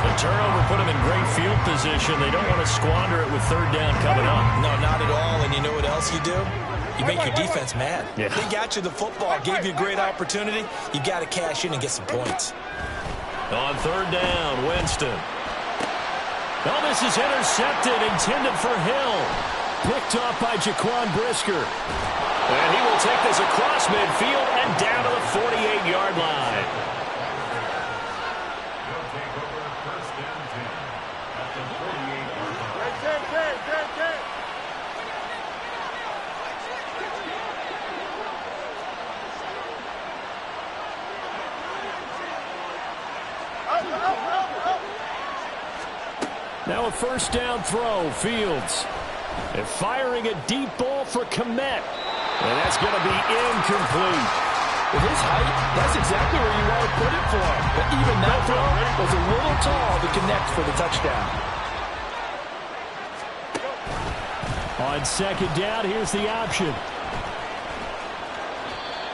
The turnover put them in great field position. They don't want to squander it with third down coming up. No, not at all. And you know what else you do? You make your defense mad. Yeah. They got you the football, gave you a great opportunity. You got to cash in and get some points. On third down, Winston. Oh, this is intercepted, intended for Hill. Picked off by Jaquan Brisker. And he will take this across midfield and down to the 48-yard line. Now a first down throw, Fields. And firing a deep ball for Kmet. And that's going to be incomplete. With his height, that's exactly where you want to put it for him. But even that throw was a little tall to connect for the touchdown. On second down, here's the option.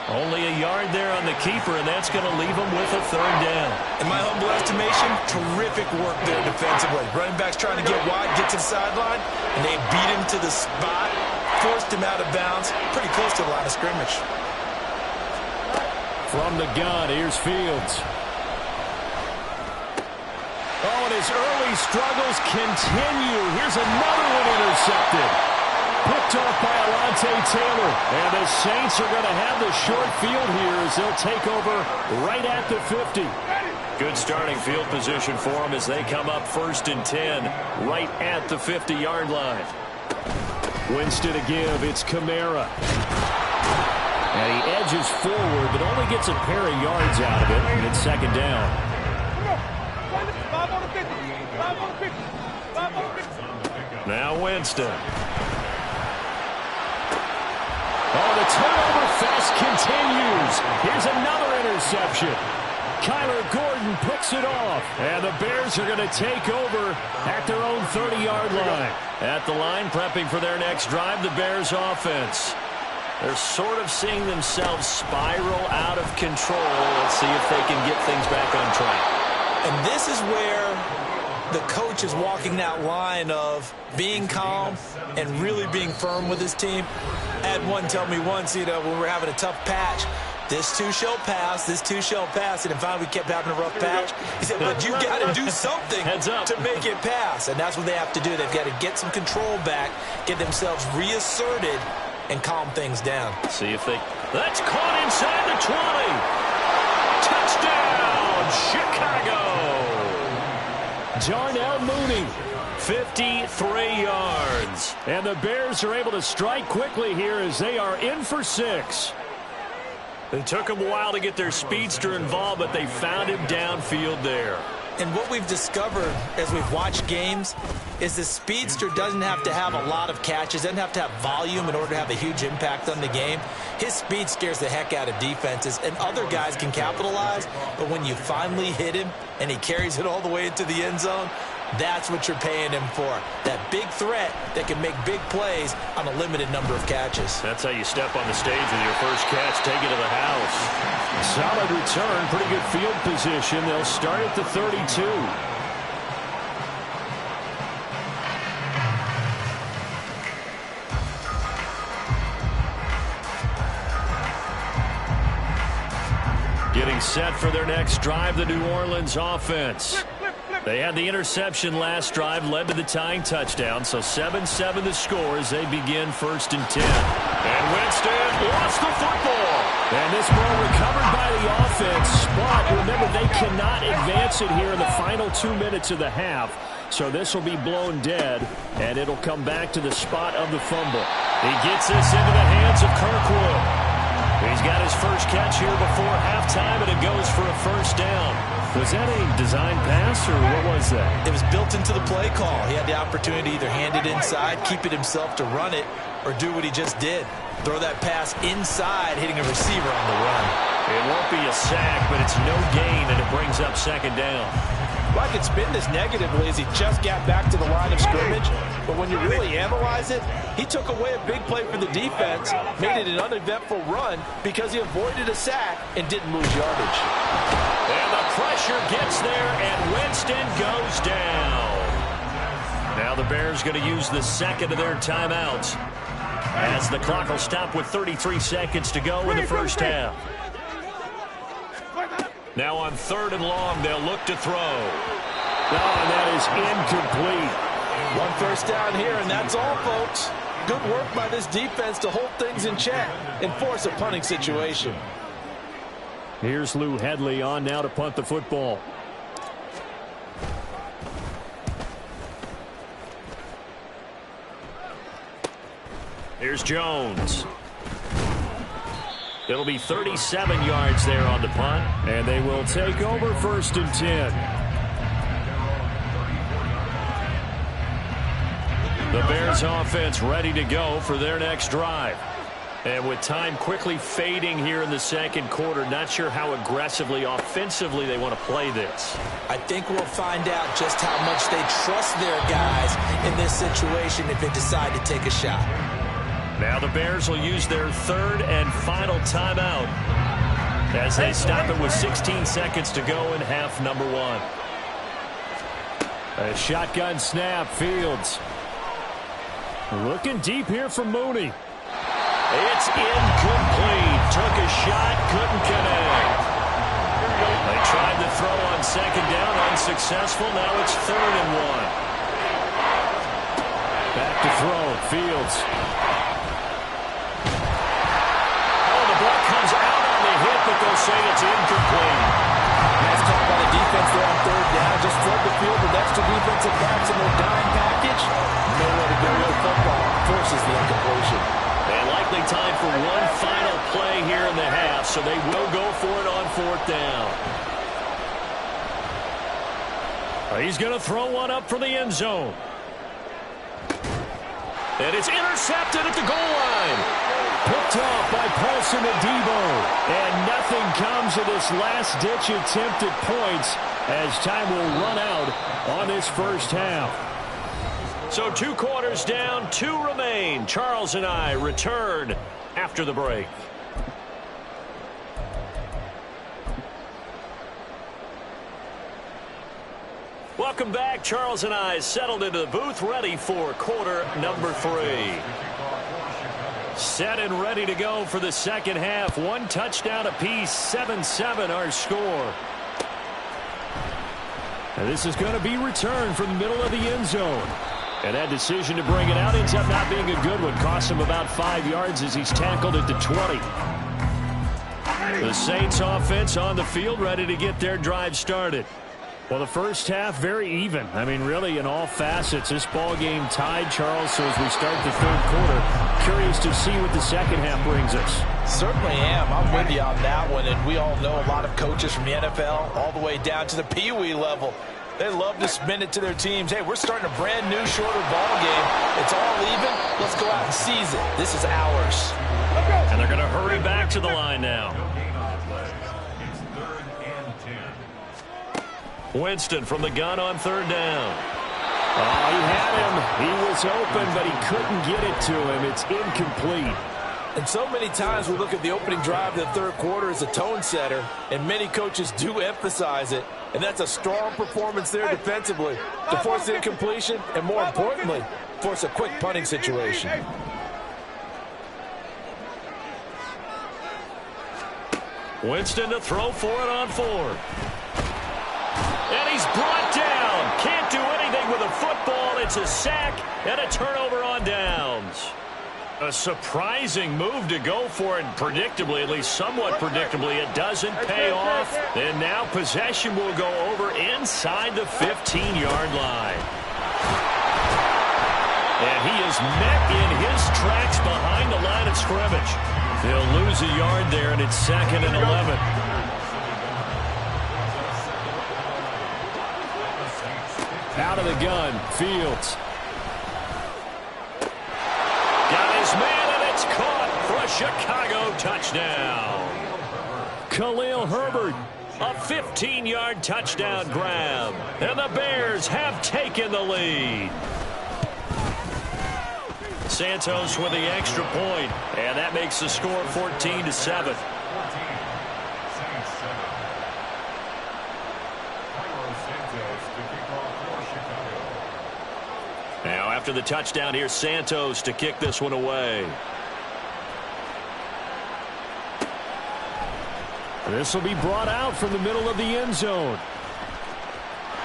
Only a yard there on the keeper, and that's going to leave him with a third down. In my humble estimation, terrific work there defensively. Running back's trying to get wide, get to the sideline, and they beat him to the spot, forced him out of bounds, pretty close to the line of scrimmage. From the gun, here's Fields. Oh, and his early struggles continue. Here's another one intercepted. Picked off by Alontae Taylor. And the Saints are going to have the short field here as they'll take over right at the 50. Good starting field position for them as they come up 1st and 10 right at the 50-yard line. Winston to give. It's Kamara. And he edges forward, but only gets a pair of yards out of it. And it's second down. Now Winston. Oh, the turnover fest continues. Here's another interception. Kyler Gordon picks it off. And the Bears are going to take over at their own 30-yard line. At the line, prepping for their next drive, the Bears offense. They're sort of seeing themselves spiral out of control. Let's see if they can get things back on track. And this is where the coach is walking that line of being calm and really being firm with his team. I had one tell me once, when we were having a tough patch, this too shall pass, this too shall pass. And finally we kept having a rough patch. He said, but you got to do something to make it pass. And that's what they have to do. They've got to get some control back, get themselves reasserted, and calm things down. See if they... That's caught inside the 20. Touchdown, Chicago! Darnell Mooney. 53 yards. And the Bears are able to strike quickly here as they are in for 6. It took them a while to get their speedster involved, but they found him downfield there. And what we've discovered as we've watched games is the speedster doesn't have to have a lot of catches, doesn't have to have volume in order to have a huge impact on the game. His speed scares the heck out of defenses, and other guys can capitalize, but when you finally hit him and he carries it all the way into the end zone, that's what you're paying him for. That big threat that can make big plays on a limited number of catches. That's how you step on the stage with your first catch. Take it to the house. Solid return. Pretty good field position. They'll start at the 32. Getting set for their next drive, the New Orleans offense. They had the interception last drive, led to the tying touchdown, so 7-7 the score as they begin 1st and 10. And Winston lost the football. And this ball recovered by the offense. But remember, they cannot advance it here in the final 2 minutes of the half. So this will be blown dead, and it'll come back to the spot of the fumble. He gets this into the hands of Kirkwood. He's got his first catch here before halftime, and it goes for a first down. Was that a design pass, or what was that? It was built into the play call. He had the opportunity to either hand it inside, keep it himself to run it, or do what he just did. Throw that pass inside, hitting a receiver on the run. It won't be a sack, but it's no gain, and it brings up 2nd down. Well, I could spin this negatively as he just got back to the line of scrimmage. But when you really analyze it, he took away a big play for the defense, made it an uneventful run because he avoided a sack and didn't lose yardage. And the pressure gets there, and Winston goes down. Now the Bears going to use the second of their timeouts as the clock will stop with 33 seconds to go in the first half. Now on 3rd and long, they'll look to throw. And that is incomplete. 1 first down here, and that's all, folks. Good work by this defense to hold things in check and force a punting situation. Here's Lou Hedley on now to punt the football. Here's Jones. It'll be 37 yards there on the punt. And they will take over 1st and 10. The Bears offense ready to go for their next drive. And with time quickly fading here in the 2nd quarter, not sure how aggressively, offensively they want to play this. I think we'll find out just how much they trust their guys in this situation if they decide to take a shot. Now the Bears will use their 3rd and final timeout as they stop it with 16 seconds to go in half number 1. A shotgun snap, Fields. Looking deep here for Mooney. It's incomplete. Took a shot, couldn't connect. They tried to throw on 2nd down, unsuccessful. Now it's 3rd and 1. Back to throw, Fields. But they'll say it's incomplete. Nice call by the defense there on 3rd down. Just flood the field with extra defensive backs in their dime package. Nowhere to go with the football. Forces the incompletion. And likely time for one final play here in the half, so they will go for it on 4th down. He's going to throw one up for the end zone. And it's intercepted at the goal line. Picked off by Paulson Adebo. And nothing comes of this last-ditch attempt at points as time will run out on this first half. So 2 quarters down, 2 remain. Charles and I return after the break. Welcome back. Charles and I settled into the booth, ready for quarter number 3. Set and ready to go for the 2nd half. 1 touchdown apiece, 7-7 our score. And this is going to be returned from the middle of the end zone. And that decision to bring it out ends up not being a good one. Cost him about 5 yards as he's tackled at the 20. The Saints offense on the field, ready to get their drive started. Well, the first half, very even. I mean, really, in all facets, this ball game tied, Charles. So as we start the third quarter, curious to see what the second half brings us. Certainly am. I'm with you on that one. And we all know a lot of coaches from the NFL all the way down to the Pee Wee level. They love to spin it to their teams. Hey, we're starting a brand new, shorter ball game. It's all even. Let's go out and seize it. This is ours. And they're going to hurry back to the line now. Winston from the gun on third down. Oh, he had him. He was open, but he couldn't get it to him. It's incomplete. And so many times we look at the opening drive of the third quarter as a tone setter, and many coaches do emphasize it. And that's a strong performance there defensively to force the incompletion and, more importantly, force a quick punting situation. Winston to throw for it on fourth. And he's brought down. Can't do anything with a football. It's a sack and a turnover on downs. A surprising move to go for it, and predictably, at least somewhat predictably, it doesn't pay off. And now possession will go over inside the 15-yard line. And he is met in his tracks behind the line of scrimmage. He'll lose a yard there, and it's 2nd and 11. Out of the gun, Fields. Got his man, and it's caught for a Chicago touchdown. Khalil Herbert. A 15-yard touchdown grab. And the Bears have taken the lead. Santos with the extra point, and that makes the score 14-7. Now after the touchdown, here's Santos to kick this one away. This will be brought out from the middle of the end zone.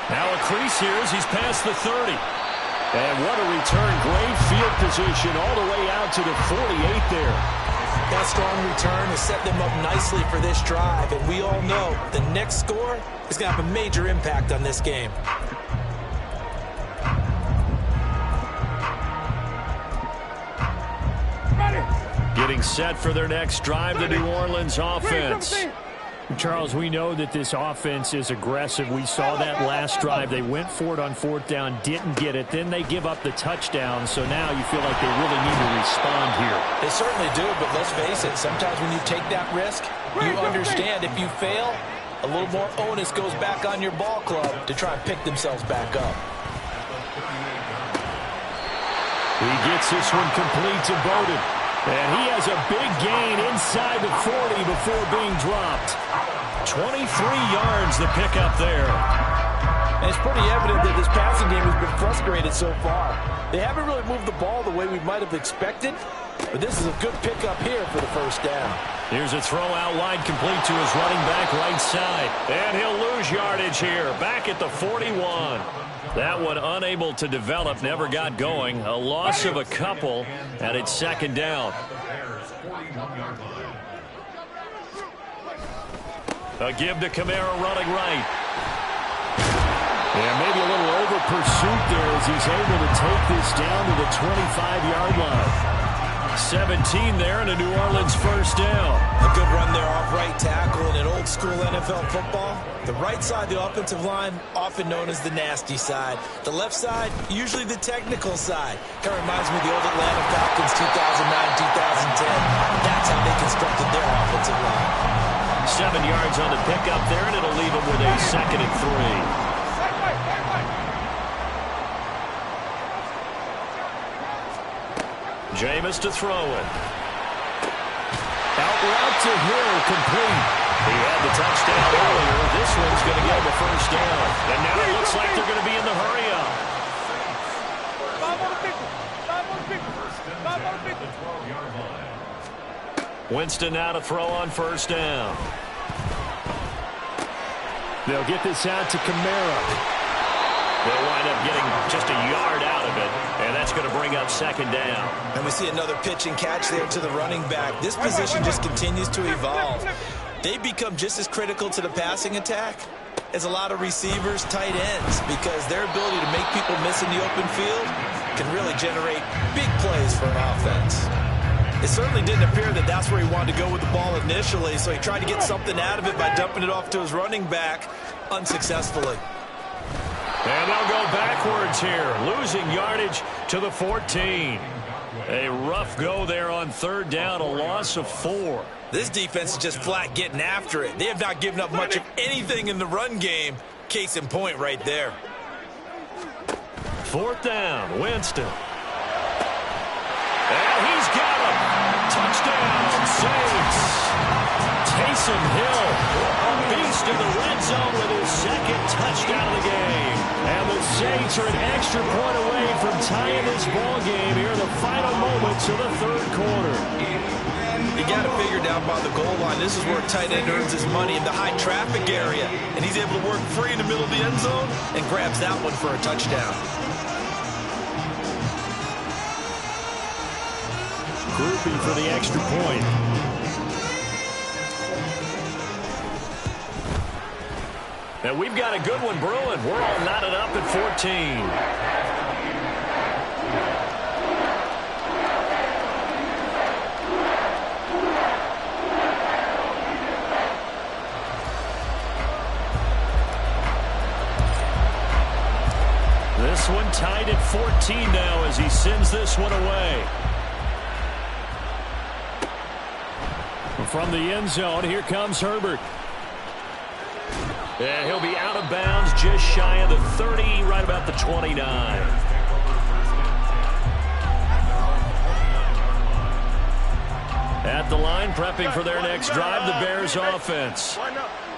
Now a crease here as he's past the 30. And what a return. Great field position all the way out to the 48 there. That strong return has set them up nicely for this drive. And we all know the next score is going to have a major impact on this game. Getting set for their next drive, the New Orleans offense. Charles, we know that this offense is aggressive. We saw that last drive. They went for it on fourth down, didn't get it. Then they give up the touchdown. So now you feel like they really need to respond here. They certainly do, but let's face it. Sometimes when you take that risk, you understand if you fail, a little more onus goes back on your ball club to try and pick themselves back up. He gets this one complete to Bowden. And he has a big gain inside the 40 before being dropped. 23 yards the pickup there. And it's pretty evident that this passing game has been frustrated so far. They haven't really moved the ball the way we might have expected, but this is a good pickup here for the first down. Here's a throw out wide complete to his running back right side. And he'll lose yardage here, back at the 41. That one unable to develop, never got going. A loss of a couple, and it's 2nd down. A give to Kamara running right. Yeah, maybe a little over pursuit there as he's able to take this down to the 25-yard line. 17 there and a New Orleans first down. A good run there off right tackle in an old-school NFL football. The right side, the offensive line, often known as the nasty side. The left side, usually the technical side. Kind of reminds me of the old Atlanta Falcons 2009-2010. That's how they constructed their offensive line. 7 yards on the pickup there, and it'll leave them with a 2nd and 3. Jameis to throw it. Out route to Hill, complete. He had the touchdown earlier. This one's going to get him a first down. And now it looks like they're going to be in the hurry-up. 5 on the 50. Winston now to throw on first down. They'll get this out to Kamara. They'll wind up getting just a yard out of it, and that's going to bring up 2nd down. And we see another pitch and catch there to the running back. This position just continues to evolve. They become just as critical to the passing attack is a lot of receivers, tight ends, because their ability to make people miss in the open field can really generate big plays for an offense. It certainly didn't appear that that's where he wanted to go with the ball initially, so he tried to get something out of it by dumping it off to his running back unsuccessfully. And they'll go backwards here, losing yardage to the 14. A rough go there on third down, a loss of 4. This defense is just flat getting after it. They have not given up much of anything in the run game. Case in point right there. Fourth down, Winston. And he's got him. Touchdown, Saints. Taysom Hill, a beast in the red zone with his second touchdown of the game. And the Saints are an extra point away from tying this ball game here in the final moments of the third quarter. You got to figure down by the goal line. This is where a tight end earns his money, in the high traffic area. And he's able to work free in the middle of the end zone and grabs that one for a touchdown. Grouping for the extra point. And we've got a good one brewing. We're all knotted up at 14. This one tied at 14 now as he sends this one away. From the end zone, here comes Herbert. And he'll be out of bounds just shy of the 30, right about the 29. At the line, prepping for their next drive, the Bears offense.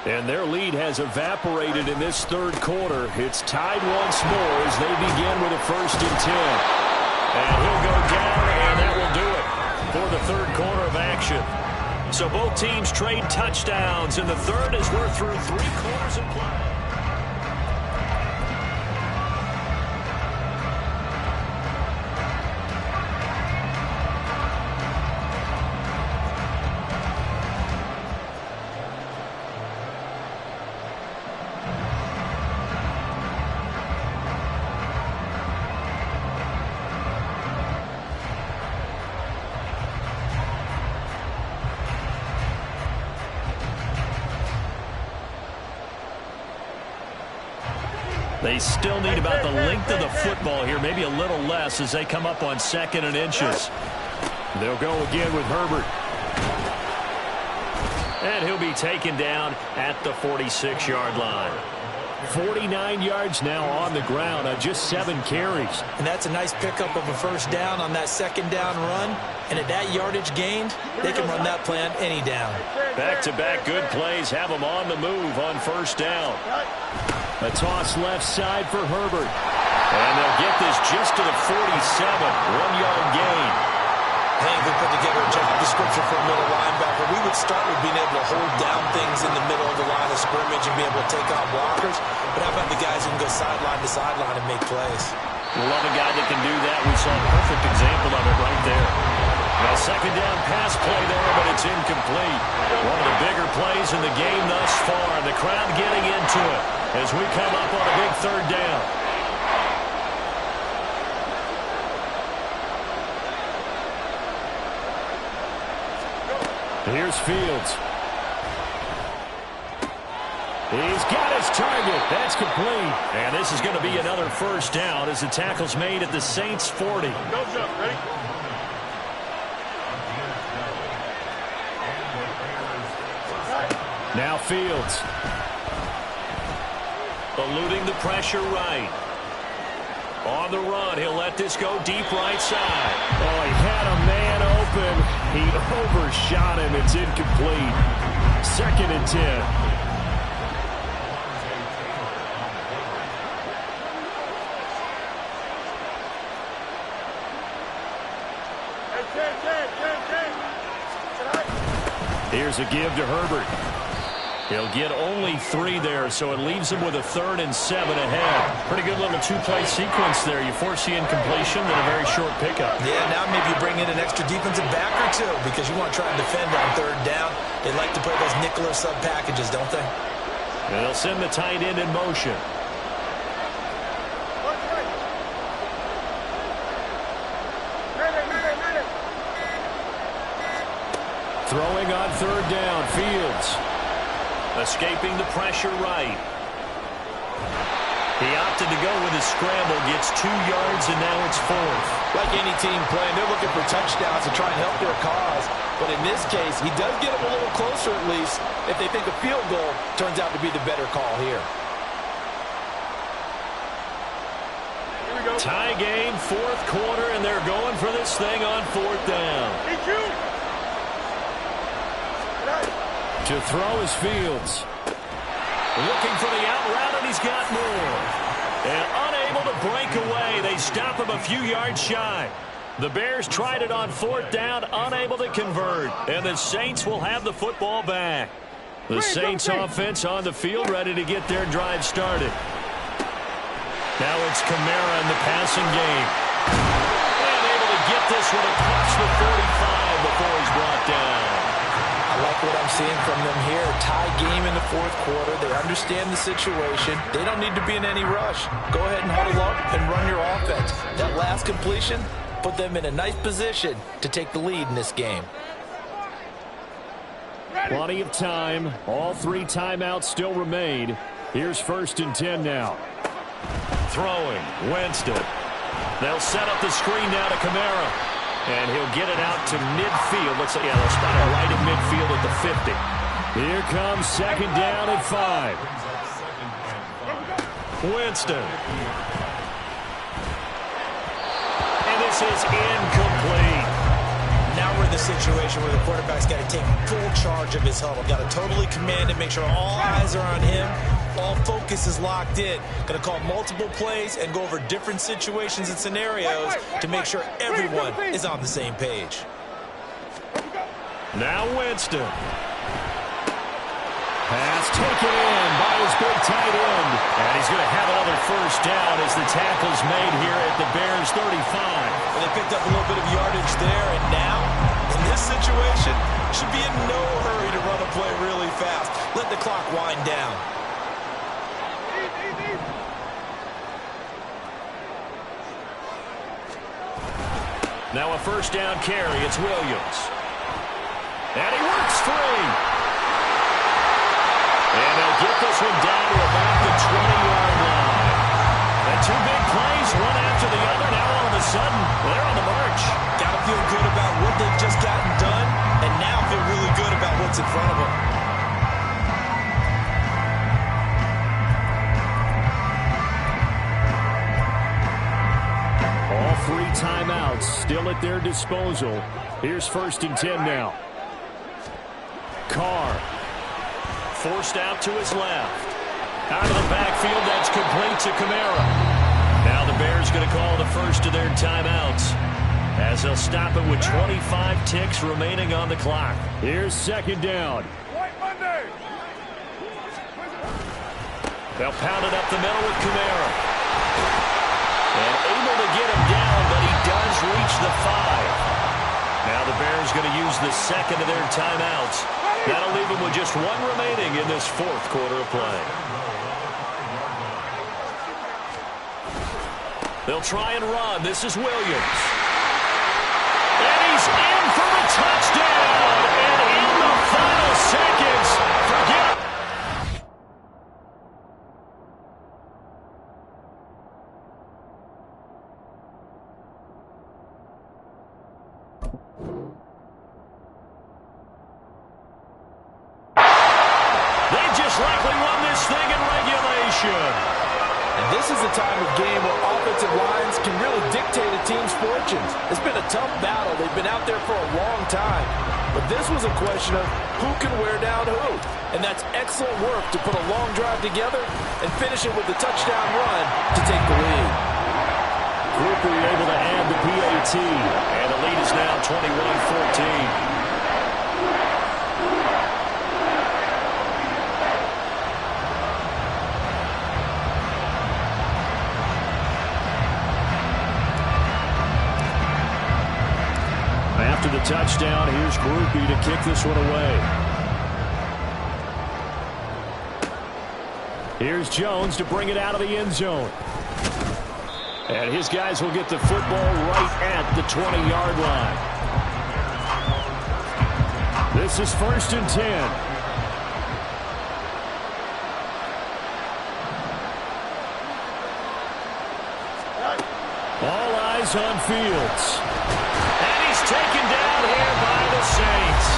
And their lead has evaporated in this third quarter. It's tied once more as they begin with a 1st and 10. And he'll go down, and that will do it for the third quarter of action. So both teams trade touchdowns, and the third as we're through 3 quarters of play. They still need about the length of the football here, maybe a little less as they come up on 2nd and inches. They'll go again with Herbert. And he'll be taken down at the 46-yard line. 49 yards now on the ground on just 7 carries. And that's a nice pickup of a 1st down on that 2nd down run. And at that yardage gained, they can run that play on any down. Back-to-back good plays have them on the move on 1st down. A toss left side for Herbert. And they'll get this just to the 47. 1-yard gain. Hey, we put together a job description for a middle linebacker. We would start with being able to hold down things in the middle of the line of scrimmage and be able to take on blockers. But how about the guys who can go sideline to sideline and make plays? Love a guy that can do that. We saw a perfect example of it right there. Now 2nd down pass play there, but it's incomplete. One of the bigger plays in the game thus far. The crowd getting into it as we come up on a big 3rd down. Here's Fields. He's got his target. That's complete. And this is going to be another 1st down as the tackle's made at the Saints' 40. Go jump, ready? Now Fields. Eluding the pressure right. On the run, he'll let this go deep right side. Oh, he had a man open. He overshot him. It's incomplete. 2nd and 10. Here's a give to Herbert. He'll get only 3 there, so it leaves him with a 3rd and 7 ahead. Pretty good little 2-play sequence there. You force the incompletion, then a very short pickup. Yeah, now maybe you bring in an extra defensive back or 2 because you want to try and defend on 3rd down. They like to play those nickel or sub packages, don't they? And they'll send the tight end in motion. Throwing on third down, Fields. Escaping the pressure right. He opted to go with his scramble, gets 2 yards, and now it's 4th. Like any team playing, they're looking for touchdowns to try and help their cause. But in this case, he does get them a little closer at least if they think a field goal turns out to be the better call here. Tie game, 4th quarter, and they're going for this thing on 4th down. To throw is Fields. Looking for the out route, and he's got more. And unable to break away. They stop him a few yards shy. The Bears tried it on 4th down, unable to convert. And the Saints will have the football back. The Saints offense on the field, ready to get their drive started. Now it's Kamara in the passing game. And able to get this one across the 45 before he's brought down. I like what I'm seeing from them here. Tie game in the 4th quarter. They understand the situation. They don't need to be in any rush. Go ahead and huddle up and run your offense. That last completion put them in a nice position to take the lead in this game. Plenty of time. All 3 timeouts still remain. Here's 1st and 10 now. Throwing, Winston. They'll set up the screen now to Kamara. And he'll get it out to midfield. Let's say, yeah, they'll spot it right in midfield at the 50. Here comes 2nd down at 5. Winston. And this is incomplete. Now we're in the situation where the quarterback's got to take full charge of his huddle. Got to totally command it, make sure all eyes are on him. All focus is locked in. Going to call multiple plays and go over different situations and scenarios to make sure everyone is on the same page. Now Winston. Pass taken in by his big tight end. And he's going to have another 1st down as the tackle's made here at the Bears 35. Well, they picked up a little bit of yardage there, and now, in this situation, should be in no hurry to run a play really fast. Let the clock wind down. Now a 1st down carry. It's Williams. And he works 3. And they'll get this one down to about the 20-yard line. And 2 big plays, one after the other. Now all of a sudden, they're on the march. Got to feel good about what they've just gotten done, and now feel really good about what's in front of them. All 3 timeouts still at their disposal. Here's 1st and 10 now. Carr. Forced out to his left. Out of the backfield, that's complete to Kamara. Now the Bears going to call the first of their timeouts as they'll stop it with 25 ticks remaining on the clock. Here's 2nd down. They'll pound it up the middle with Kamara. And able to get him down, but he does reach the 5. Now the Bears going to use the 2nd of their timeouts. That'll leave them with just 1 remaining in this 4th quarter of play. They'll try and run. This is Williams. And he's in for the touchdown. And in the final seconds, forget it. Likely won this thing in regulation. And this is the time of game where offensive lines can really dictate a team's fortunes. It's been a tough battle. They've been out there for a long time. But this was a question of who can wear down who. And that's excellent work to put a long drive together and finish it with a touchdown run to take the lead. Cooper able to add the PAT. And the lead is now 21-14. After the touchdown, here's Groupie to kick this one away. Here's Jones to bring it out of the end zone. And his guys will get the football right at the 20-yard line. This is 1st and 10. All eyes on Fields. And he's taken down here by the Saints.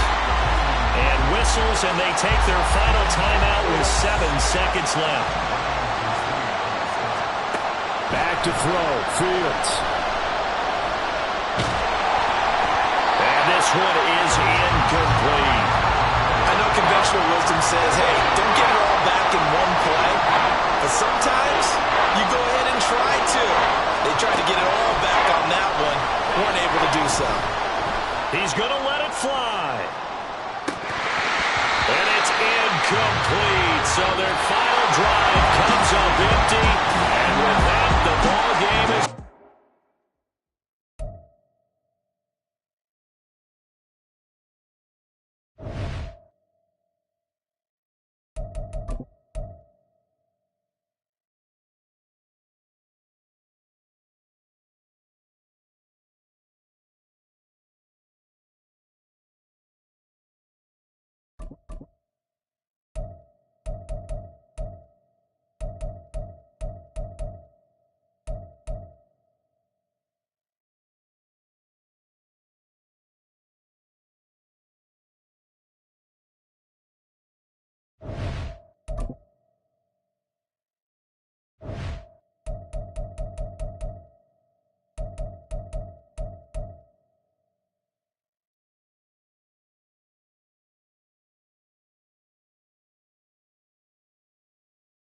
And whistles, and they take their final timeout with 7 seconds left. Back to throw. Fields. And this one is incomplete. I know conventional wisdom says, hey, don't get it all back in one